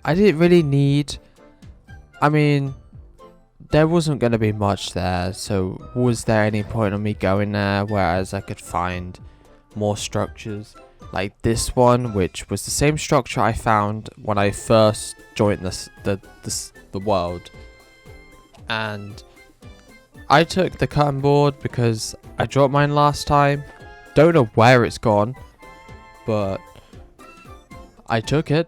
I didn't really need. I mean, there wasn't going to be much there, so was there any point on me going there, whereas I could find more structures like this one, which was the same structure I found when I first joined the world. And I took the cutting board because I dropped mine last time. Don't know where it's gone, but I took it.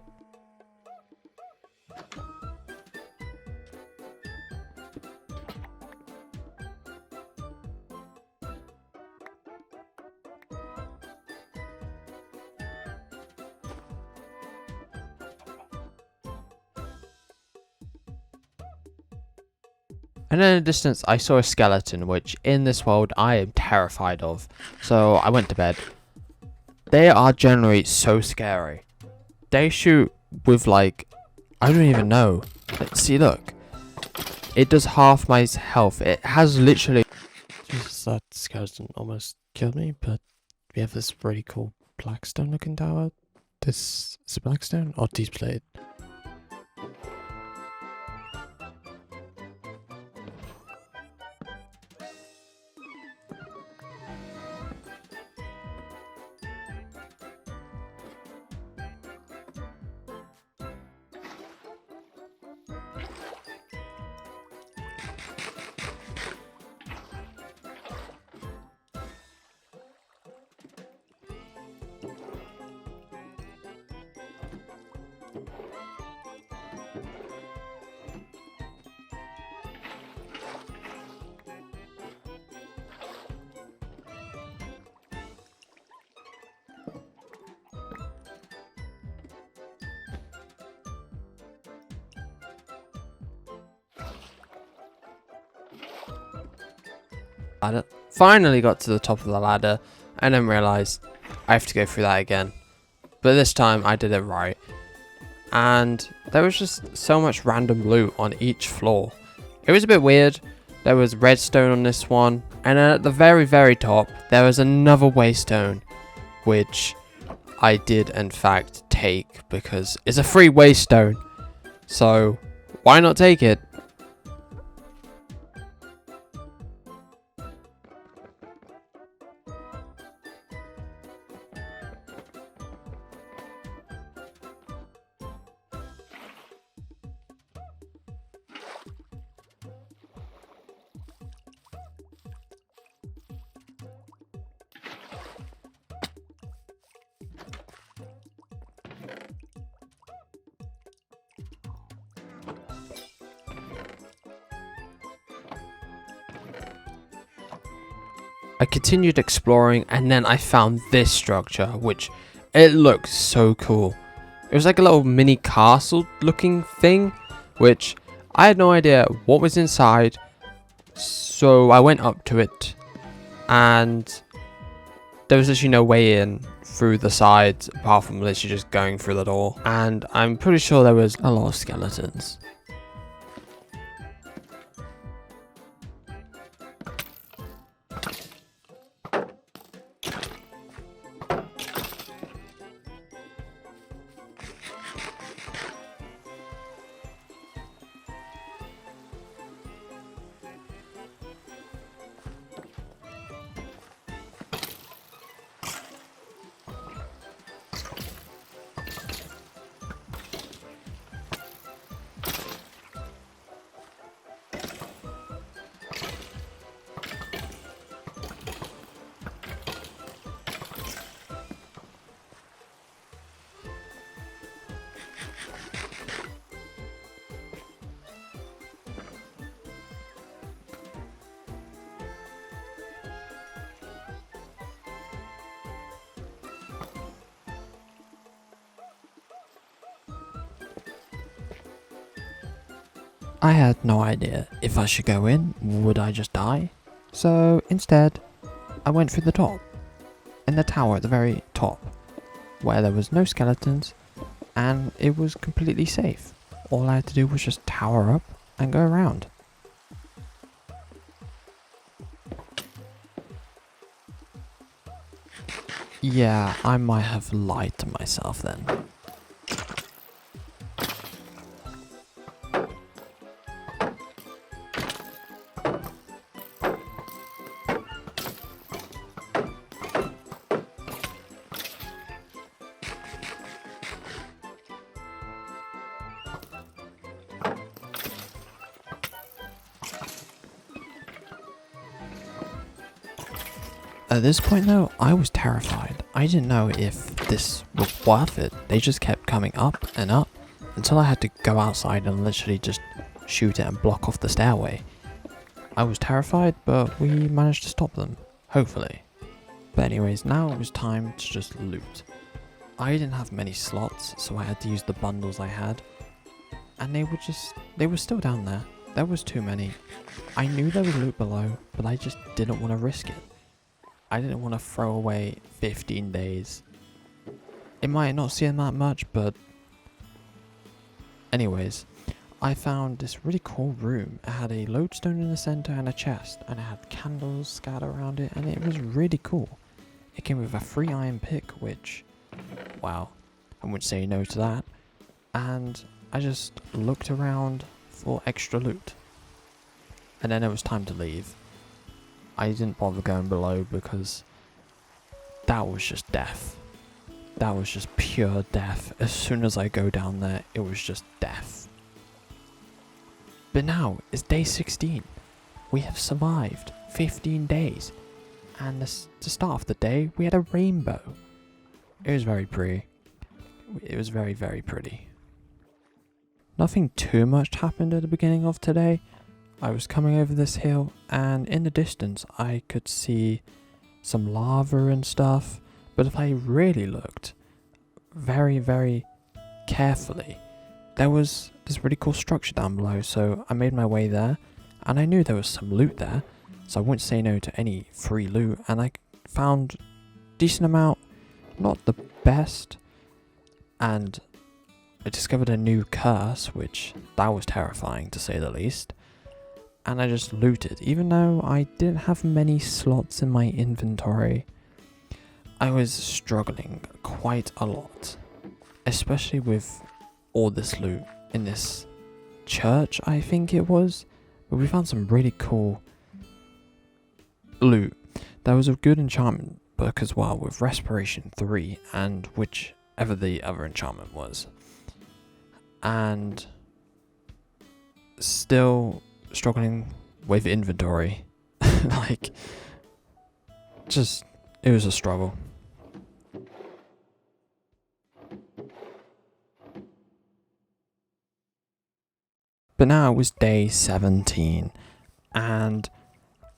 And in the distance, I saw a skeleton, which in this world I am terrified of. So I went to bed. They are generally so scary. They shoot with like, I don't even know. See, look. It does half my health. It has literally... Jesus, that skeleton almost killed me, but we have this really cool blackstone looking tower. This is blackstone or deep slate? ladder. Finally got to the top of the ladder and then realized I have to go through that again. But this time I did it right. And there was just so much random loot on each floor. It was a bit weird. There was redstone on this one. And then at the very, very top, there was another waystone, which I did in fact take because it's a free waystone. So why not take it? I continued exploring and then I found this structure, which it looked so cool. It was like a little mini castle looking thing, which I had no idea what was inside. So I went up to it and there was actually no way in through the sides apart from literally just going through the door. And I'm pretty sure there was a lot of skeletons. I had no idea if I should go in, would I just die? So instead, I went through the top, in the tower at the very top, where there was no skeletons, and it was completely safe. All I had to do was just tower up and go around. Yeah, I might have lied to myself then. At this point though, I was terrified. I didn't know if this was worth it. They just kept coming up and up until I had to go outside and literally just shoot it and block off the stairway. I was terrified, but we managed to stop them, hopefully. But anyways, now it was time to just loot. I didn't have many slots, so I had to use the bundles I had. And they were still down there. There was too many. I knew there was loot below, but I just didn't want to risk it. I didn't want to throw away 15 days. It might not seem that much, but anyways, I found this really cool room. It had a lodestone in the center and a chest, and it had candles scattered around it, and it was really cool. It came with a free iron pick, which, wow, I wouldn't say no to that. And I just looked around for extra loot. And then it was time to leave. I didn't bother going below because that was just death. That was just pure death. As soon as I go down there, it was just death. But now, it's day 16. We have survived 15 days. And to start off the day, we had a rainbow. It was very pretty. It was very, very pretty. Nothing too much happened at the beginning of today. I was coming over this hill and in the distance I could see some lava and stuff, but if I really looked very, very carefully, there was this really cool structure down below, so I made my way there and I knew there was some loot there, so I wouldn't say no to any free loot, and I found decent amount, not the best, and I discovered a new curse, which that was terrifying to say the least. And I just looted, even though I didn't have many slots in my inventory. I was struggling quite a lot, especially with all this loot in this church, I think it was. But we found some really cool loot. There was a good enchantment book as well with Respiration 3 and whichever the other enchantment was. And still struggling with inventory. Like, just, it was a struggle. But now it was day 17, and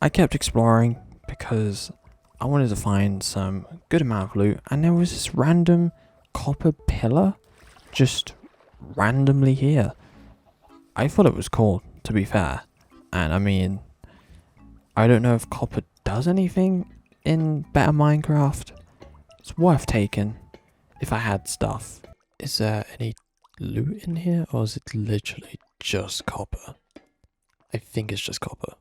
I kept exploring because I wanted to find some good amount of loot, and there was this random copper pillar just randomly here. I thought it was cool, to be fair, and I mean, I don't know if copper does anything in better Minecraft. It's worth taking if I had stuff. Is there any loot in here, or is it literally just copper? I think it's just copper.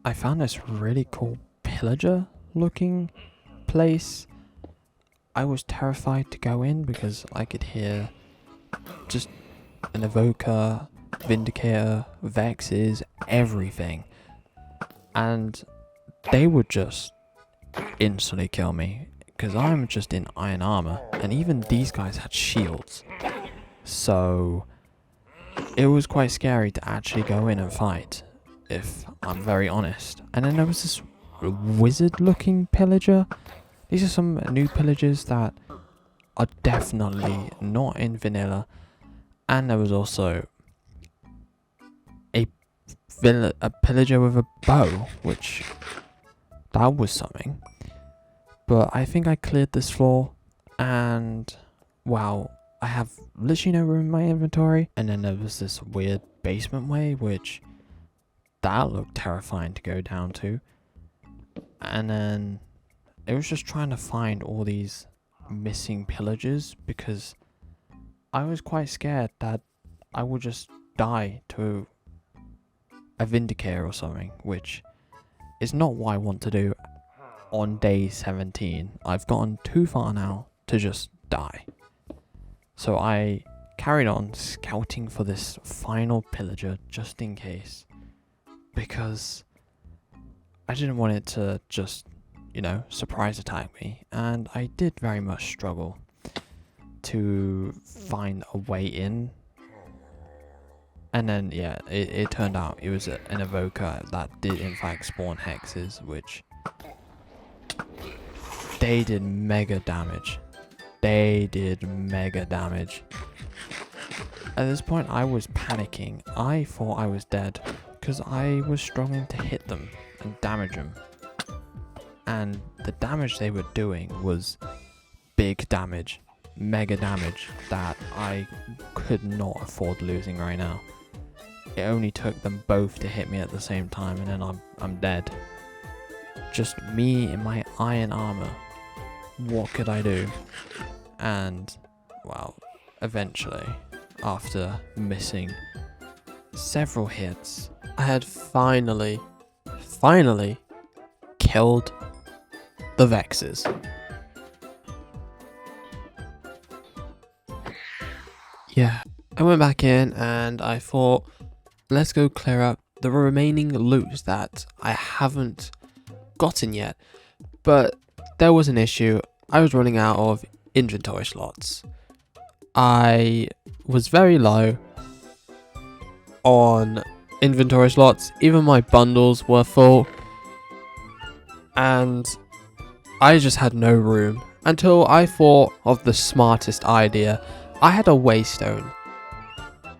I found this really cool pillager looking place. I was terrified to go in because I could hear just an evoker, vindicator, vexes, everything. And they would just instantly kill me because I'm just in iron armor, and even these guys had shields. So it was quite scary to actually go in and fight, if I'm very honest. And then there was this wizard looking pillager. These are some new pillagers that are definitely not in vanilla. And there was also a pillager with a bow, which that was something. But I think I cleared this floor, and wow, I have literally no room in my inventory. And then there was this weird basement way, which that looked terrifying to go down to. And then it was just trying to find all these missing pillagers, because I was quite scared that I would just die to a vindicator or something, which is not what I want to do on day 17. I've gotten too far now to just die. So I carried on scouting for this final pillager just in case, because I didn't want it to just, surprise attack me. And I did very much struggle to find a way in. And then, yeah, it turned out it was an evoker that did in fact spawn hexes, which they did mega damage. At this point, I was panicking. I thought I was dead because I was struggling to hit them and damage them. And the damage they were doing was big damage, mega damage, that I could not afford losing right now. It only took them both to hit me at the same time, and then I'm dead. Just me in my iron armor. What could I do? And, well, eventually, after missing several hits, I had finally killed the Vexes. Yeah, I went back in and I thought, let's go clear up the remaining loot that I haven't gotten yet. But there was an issue. I was running out of inventory slots. I was very low on inventory slots. Even my bundles were full. And I just had no room until I thought of the smartest idea. I had a waystone.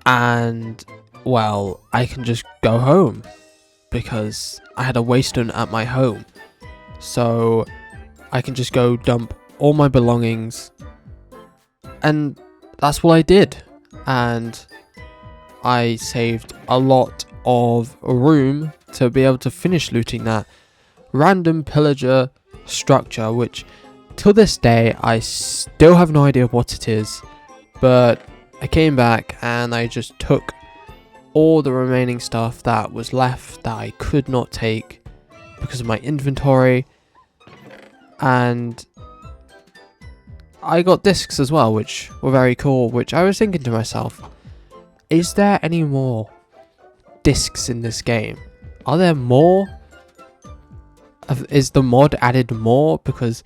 And, well, I can just go home because I had a waystone at my home. So I can just go dump all my belongings And that's what I did. And I saved a lot of room to be able to finish looting that random pillager structure, which till this day I still have no idea what it is. But I came back and I just took all the remaining stuff that was left that I could not take because of my inventory, and I got discs as well, which were very cool, which I was thinking to myself, is there any more discs in this game? Are there more? Is the mod added more? Because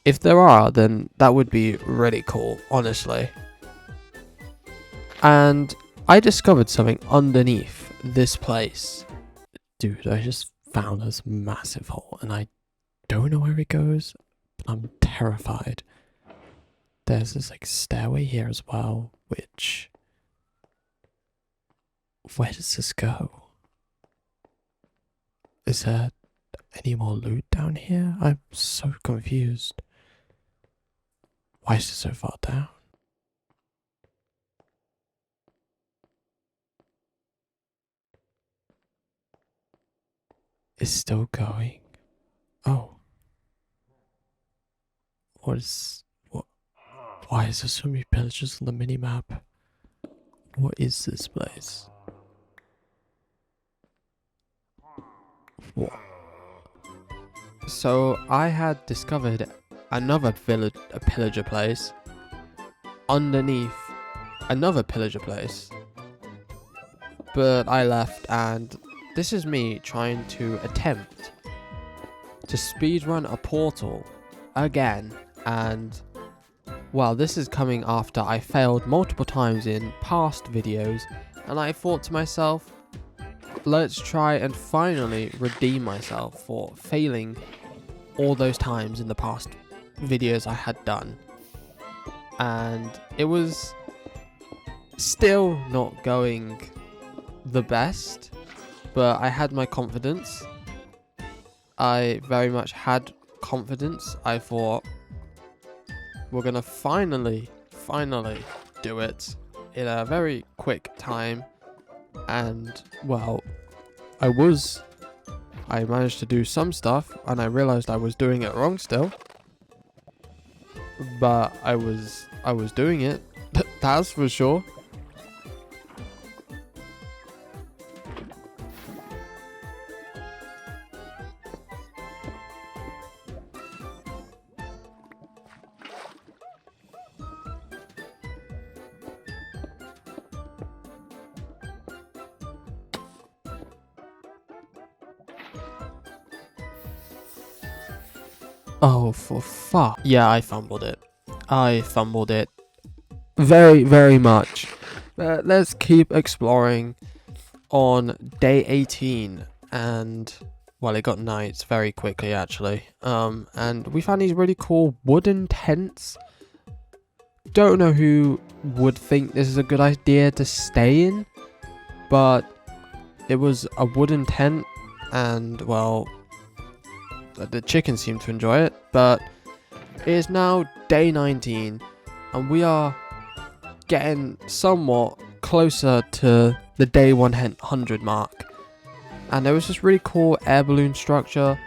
if there are, then that would be really cool, honestly. And I discovered something underneath this place. Dude, I just found this massive hole and I don't know where it goes, but I'm terrified. There's this like stairway here as well, which... where does this go? Is there any more loot down here? I'm so confused. Why is it so far down? It's still going. Oh. What? Why is there so many pillagers on the minimap? What is this place? What? So I had discovered another pillager place underneath another pillager place, but I left, and this is me trying to attempt to speedrun a portal again, and well, this is coming after I failed multiple times in past videos, and I thought to myself, let's try and finally redeem myself for failing all those times in the past videos I had done. And it was still not going the best, but I had my confidence. I very much had confidence. I thought, we're gonna finally do it in a very quick time. And well, I managed to do some stuff, and I realized I was doing it wrong still, but I was doing it. That's for sure. Oh, for fuck. Yeah, I fumbled it. Very, very much. Let's keep exploring on day 18. And, well, it got night very quickly, actually. And we found these really cool wooden tents. Don't know who would think this is a good idea to stay in, but it was a wooden tent, and, well, the chickens seem to enjoy it. But it is now day 19, and we are getting somewhat closer to the day 100 mark. And there was this really cool air balloon structure,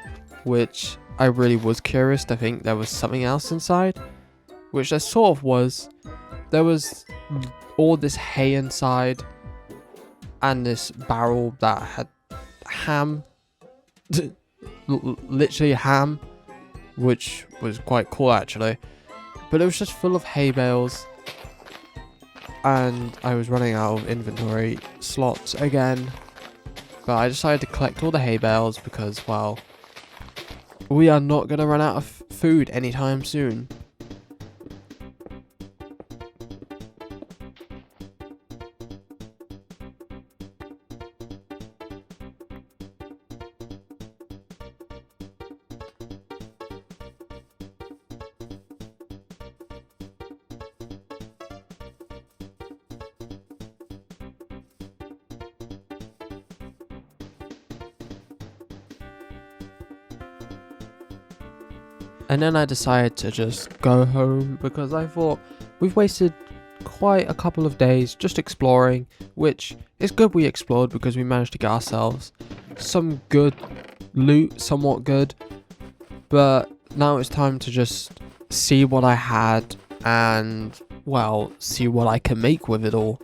which I really was curious to think there was something else inside, which there sort of was. There was all this hay inside, and this barrel that had ham, literally ham, which was quite cool actually. But it was just full of hay bales, and I was running out of inventory slots again. But I decided to collect all the hay bales because, well, we are not going to run out of food anytime soon. And then I decided to just go home because I thought we've wasted quite a couple of days just exploring, which is good we explored because we managed to get ourselves some good loot, somewhat good. But now it's time to just see what I had and, well, see what I can make with it all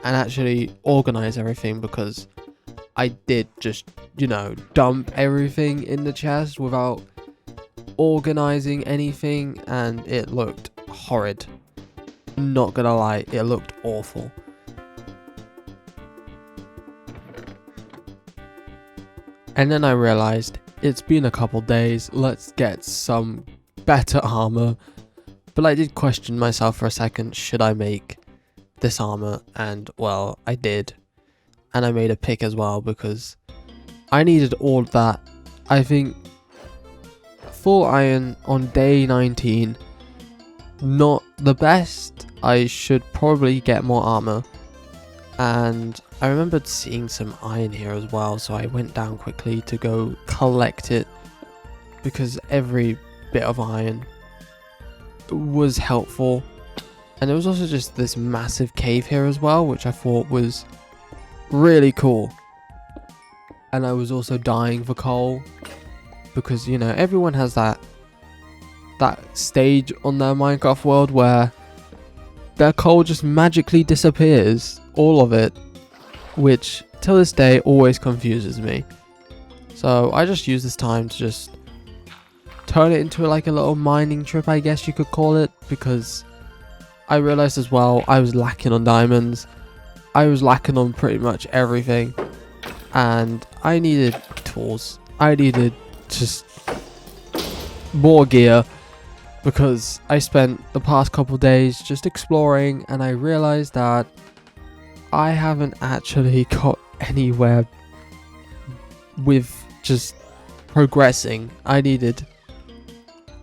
and actually organize everything, because I did just, you know, dump everything in the chest without organizing anything, and it looked horrid. Not gonna lie, it looked awful. And then I realized it's been a couple days, let's get some better armor. But I did question myself for a second, should I make this armor? And well, I did. And I made a pick as well because I needed all that. I think full iron on day 19, not the best. I should probably get more armor. And I remembered seeing some iron here as well, so I went down quickly to go collect it, because every bit of iron was helpful. And there was also just this massive cave here as well, which I thought was really cool. And I was also dying for coal, because, you know, everyone has that stage on their Minecraft world where their coal just magically disappears, all of it, which till this day always confuses me. So I just use this time to just turn it into like a little mining trip, I guess you could call it, because I realized as well I was lacking on diamonds. I was lacking on pretty much everything, and I needed tools. I needed just more gear, because I spent the past couple days just exploring, and I realized that I haven't actually got anywhere with just progressing. I needed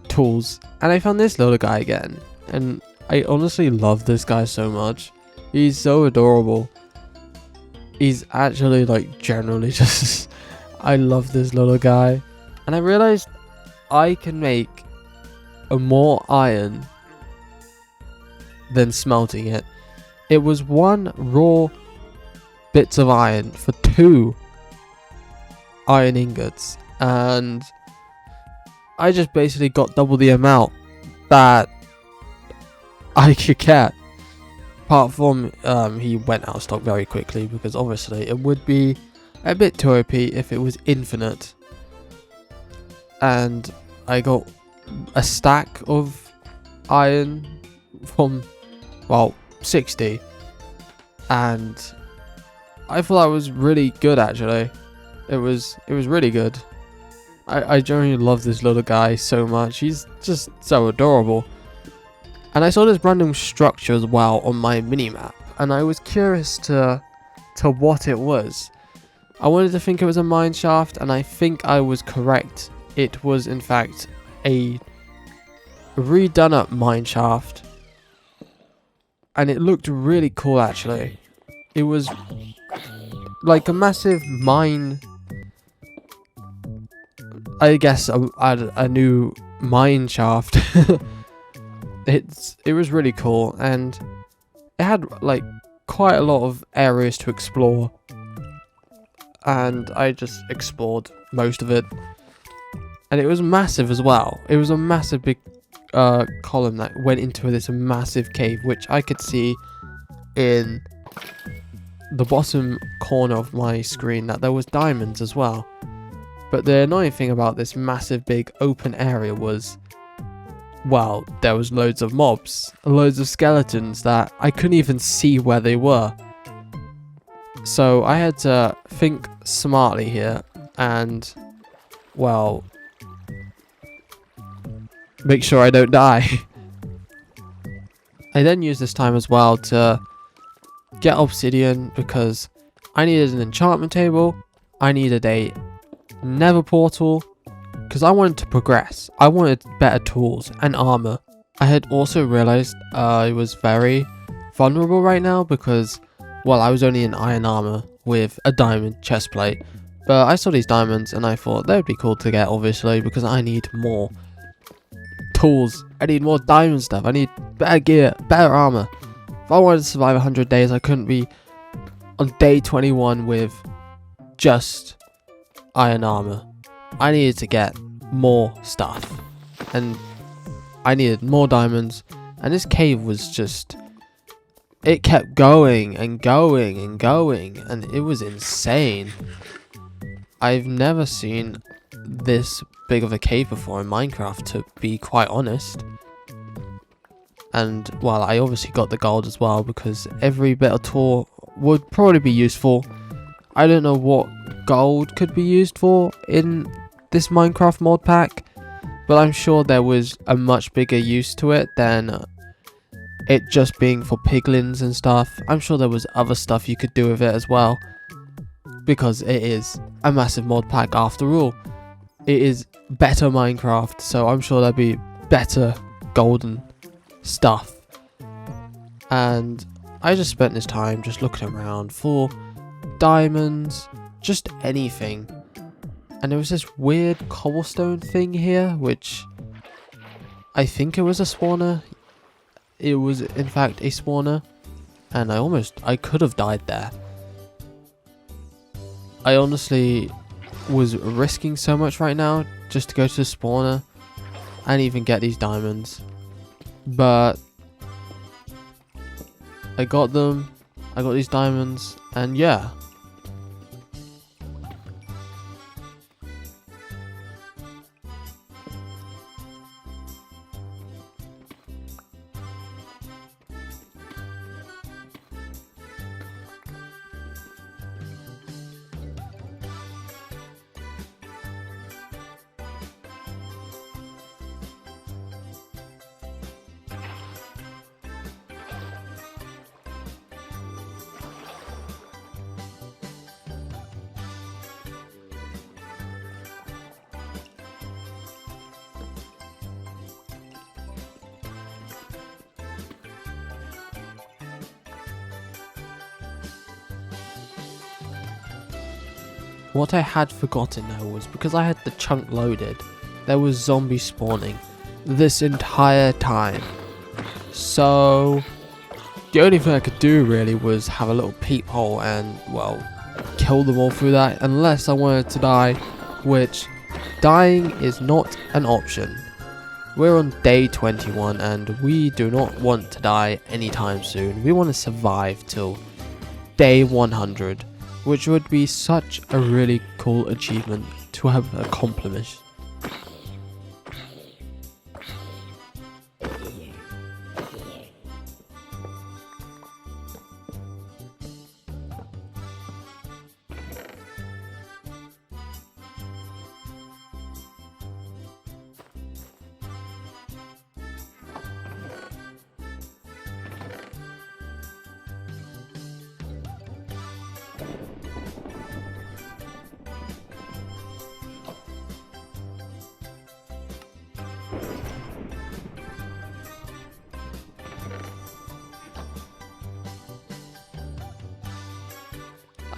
tools, and I found this little guy again, and I honestly love this guy so much. He's so adorable. He's actually like generally just I love this little guy. And I realized I can make a more iron than smelting it. It was 1 raw bits of iron for 2 iron ingots, and I just basically got double the amount that I could get. Apart from he went out of stock very quickly, because obviously it would be a bit too OP if it was infinite. And I got a stack of iron from, well, 60, and I thought that was really good actually. It was really good. I genuinely love this little guy so much. He's just so adorable. And I saw this random structure as well on my minimap, and I was curious to what it was. I wanted to think it was a mine shaft, and I think I was correct. It was in fact a redone up mine shaft, and it looked really cool actually. It was like a massive mine, I guess a new mine shaft. It was really cool, and it had like quite a lot of areas to explore, and I just explored most of it. And it was massive as well. It was a massive big column that went into this massive cave, which I could see in the bottom corner of my screen that there was diamonds as well. But the annoying thing about this massive big open area was, well, there was loads of mobs, loads of skeletons that I couldn't even see where they were. So I had to think smartly here and, well, make sure I don't die. I then used this time as well to get obsidian, because I needed an enchantment table, I needed a nether portal, because I wanted to progress. I wanted better tools and armor. I had also realized I was very vulnerable right now, because, well, I was only in iron armor with a diamond chestplate. But I saw these diamonds and I thought they would be cool to get, obviously, because I need more tools. I need more diamond stuff. I need better gear, better armor. If I wanted to survive 100 days, I couldn't be on day 21 with just iron armor. I needed to get more stuff. And I needed more diamonds. And this cave was just... It kept going and going and going. And it was insane. I've never seen this big of a cave before in Minecraft, to be quite honest. And, well, I obviously got the gold as well, because every bit of tool would probably be useful. I don't know what gold could be used for in this Minecraft mod pack, but I'm sure there was a much bigger use to it than it just being for piglins and stuff. I'm sure there was other stuff you could do with it as well, because it is a massive mod pack after all. It is better Minecraft, so I'm sure there'll be better golden stuff. And I just spent this time just looking around for diamonds, just anything. And there was this weird cobblestone thing here, which I think it was a spawner. It was in fact a spawner, and I could have died there. I honestly was risking so much right now just to go to the spawner and even get these diamonds, but I got them. I got these diamonds, and yeah. What I had forgotten though was, because I had the chunk loaded, there was zombies spawning this entire time. So the only thing I could do really was have a little peephole and, well, kill them all through that, unless I wanted to die, which dying is not an option. We're on day 21 and we do not want to die anytime soon. We want to survive till day 100. Which would be such a really cool achievement to have accomplished.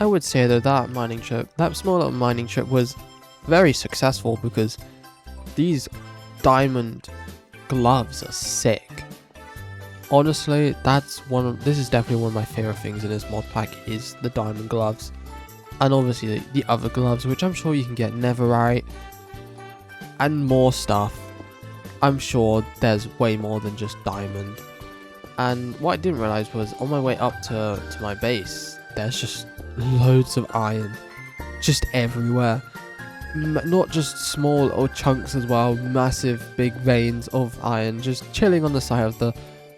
I would say that that small little mining trip was very successful, because these diamond gloves are sick. Honestly, this is definitely one of my favorite things in this mod pack, is the diamond gloves. And obviously the other gloves, which I'm sure you can get netherite and more stuff. I'm sure there's way more than just diamond. And what I didn't realize was, on my way up to my base, there's just loads of iron just everywhere. Not just small little chunks as well, massive big veins of iron just chilling on the side of the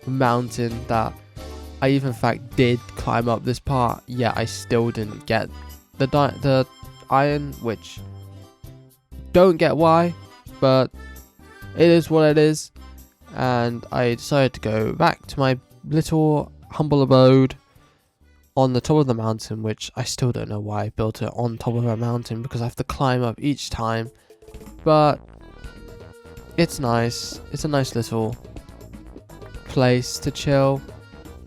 mountain that I even in fact did climb up this part, yet I still didn't get the iron, which don't get why, but it is what it is. And I decided to go back to my little humble abode on the top of the mountain, which I still don't know why I built it on top of a mountain, because I have to climb up each time, but it's nice. It's a nice little place to chill.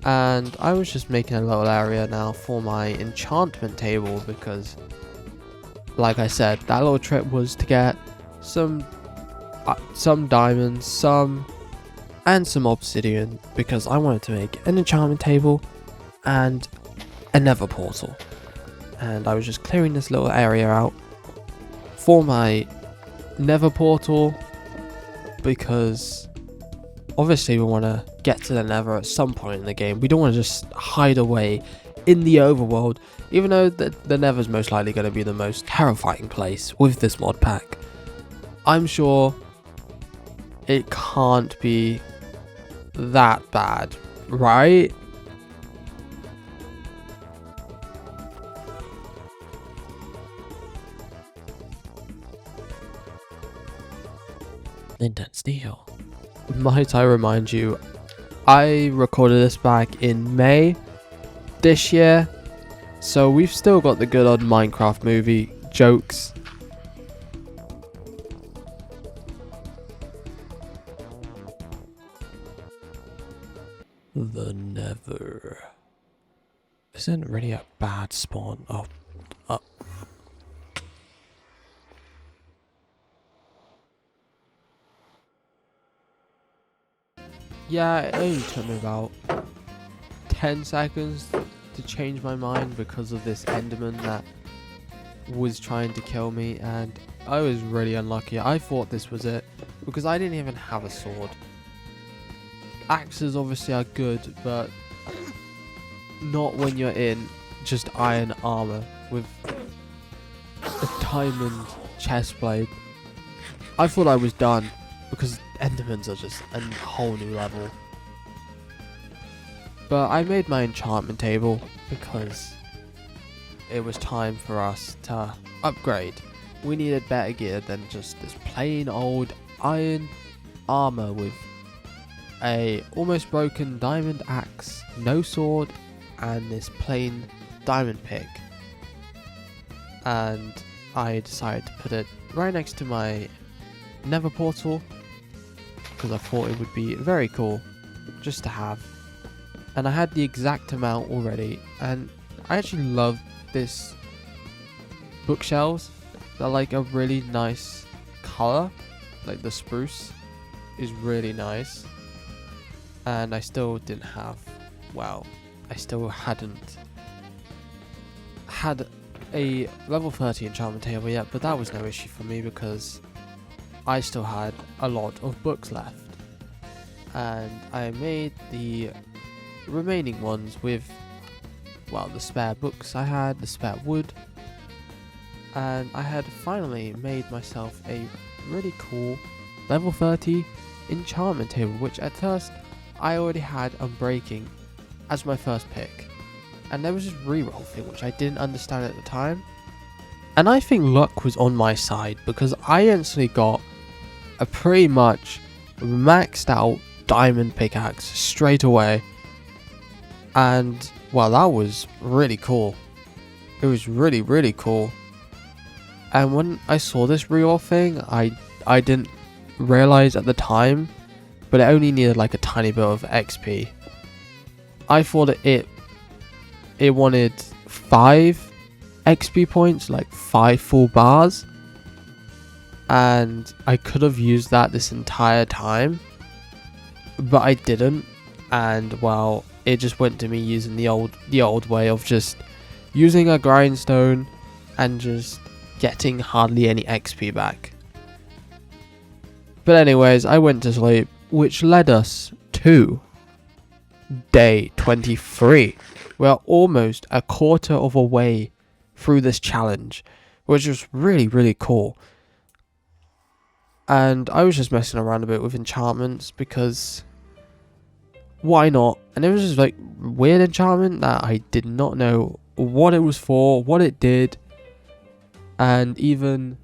And I was just making a little area now for my enchantment table, because like I said, that little trip was to get some some diamonds, and some obsidian, because I wanted to make an enchantment table and a nether portal. And I was just clearing this little area out for my nether portal, because obviously we want to get to the nether at some point in the game. We don't want to just hide away in the overworld, even though the nether's most likely going to be the most terrifying place with this mod pack. I'm sure it can't be that bad, right? Intensity Hill. Might I remind you, I recorded this back in May this year, so we've still got the good old Minecraft movie jokes. The Nether isn't really a bad spawn. Oh. Yeah, it only took me about 10 seconds to change my mind because of this Enderman that was trying to kill me, and I was really unlucky. I thought this was it because I didn't even have a sword. Axes obviously are good, but not when you're in just iron armor with a diamond chest blade. I thought I was done because Endermans are just a whole new level. But I made my enchantment table because it was time for us to upgrade. We needed better gear than just this plain old iron armor with a almost broken diamond axe, no sword, and this plain diamond pick. And I decided to put it right next to my nether portal because I thought it would be very cool just to have. And I had the exact amount already, and I actually love this bookshelves. They're like a really nice color, like the spruce is really nice. And I still didn't have, well, I still hadn't had a level 30 enchantment table yet, but that was no issue for me because I still had a lot of books left. And I made the remaining ones with, well, the spare books I had, the spare wood, and I had finally made myself a really cool level 30 enchantment table, which at first I already had Unbreaking as my first pick, and there was this reroll thing which I didn't understand at the time, and I think luck was on my side because I instantly got a pretty much maxed out diamond pickaxe straight away. And well, that was really cool. It was really cool. And when I saw this reroll thing, I didn't realize at the time, but it only needed like a tiny bit of XP. I thought it wanted 5 XP points, like 5 full bars, and I could have used that this entire time, but I didn't. And well, it just went to me using the old way of just using a grindstone and just getting hardly any XP back. But anyways, I went to sleep, which led us to day 23. We're almost a quarter of a way through this challenge, which was really cool. And I was just messing around a bit with enchantments because why not? And it was just like weird enchantment that I did not know what it was for, what it did, and even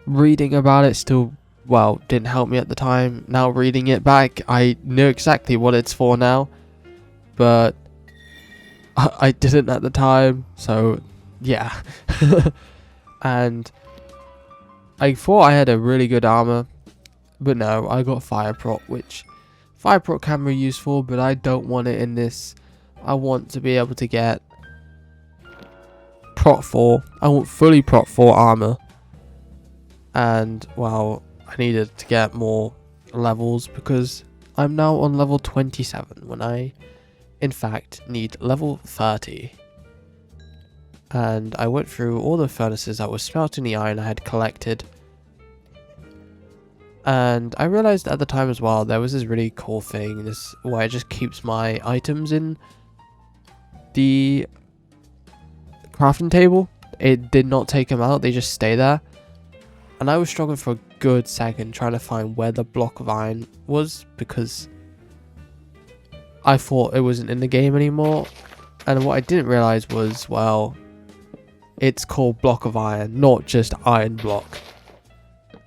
reading about it still, well, didn't help me at the time. Now reading it back, I know exactly what it's for now, but I didn't at the time, so yeah. And I thought I had a really good armor, but no, I got fire prot, which fire prot can be useful, but I don't want it in this. I want to be able to get prot 4. I want fully prot 4 armor. And well, I needed to get more levels because I'm now on level 27 when I in fact need level 30. And I went through all the furnaces that were smelting the iron I had collected. And I realized at the time as well, there was this really cool thing, this where it just keeps my items in the crafting table. It did not take them out, they just stay there. And I was struggling for a good second trying to find where the block of iron was, because I thought it wasn't in the game anymore. And what I didn't realize was, well, it's called block of iron, not just iron block.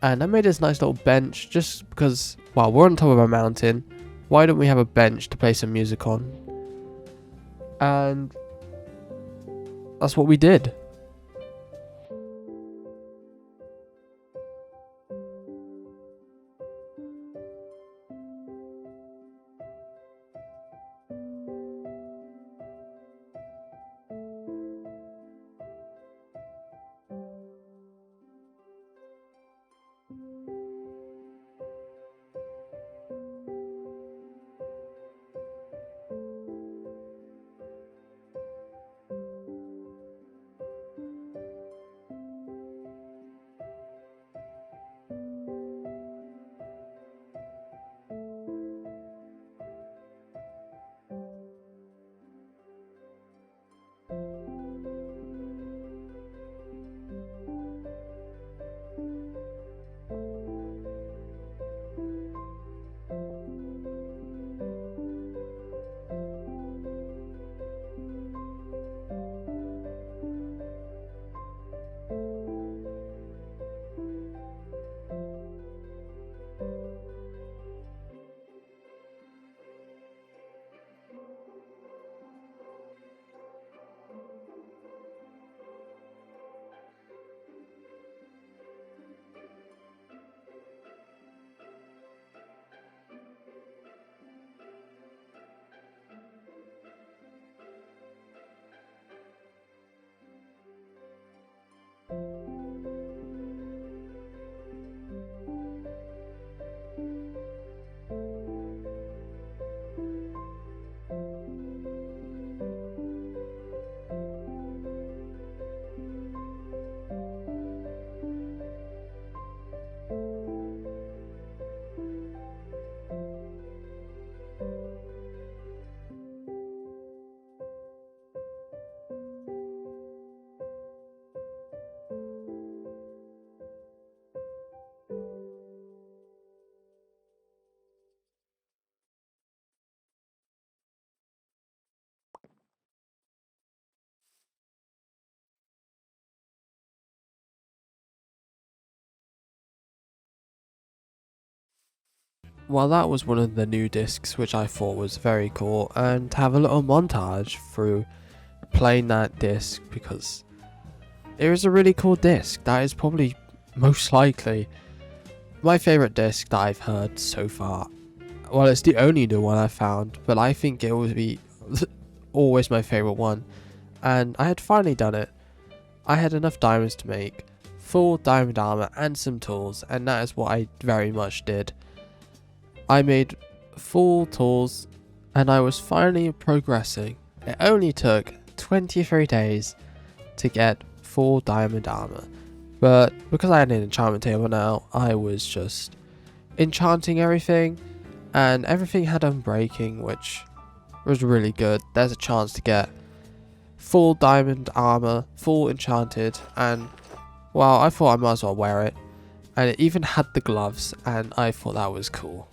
And I made this nice little bench just because, well, we're on top of a mountain. Why don't we have a bench to play some music on? And that's what we did. Well, that was one of the new discs which I thought was very cool, and to have a little montage through playing that disc, because it was a really cool disc. That is probably most likely my favorite disc that I've heard so far. Well, it's the only new one I've found, but I think it will be always my favorite one. And I had finally done it. I had enough diamonds to make full diamond armor and some tools, and that is what I very much did. I made full tools and I was finally progressing. It only took 23 days to get full diamond armor, but because I had an enchantment table now, I was just enchanting everything, and everything had unbreaking, which was really good. There's a chance to get full diamond armor, full enchanted, and well, I thought I might as well wear it. And it even had the gloves, and I thought that was cool.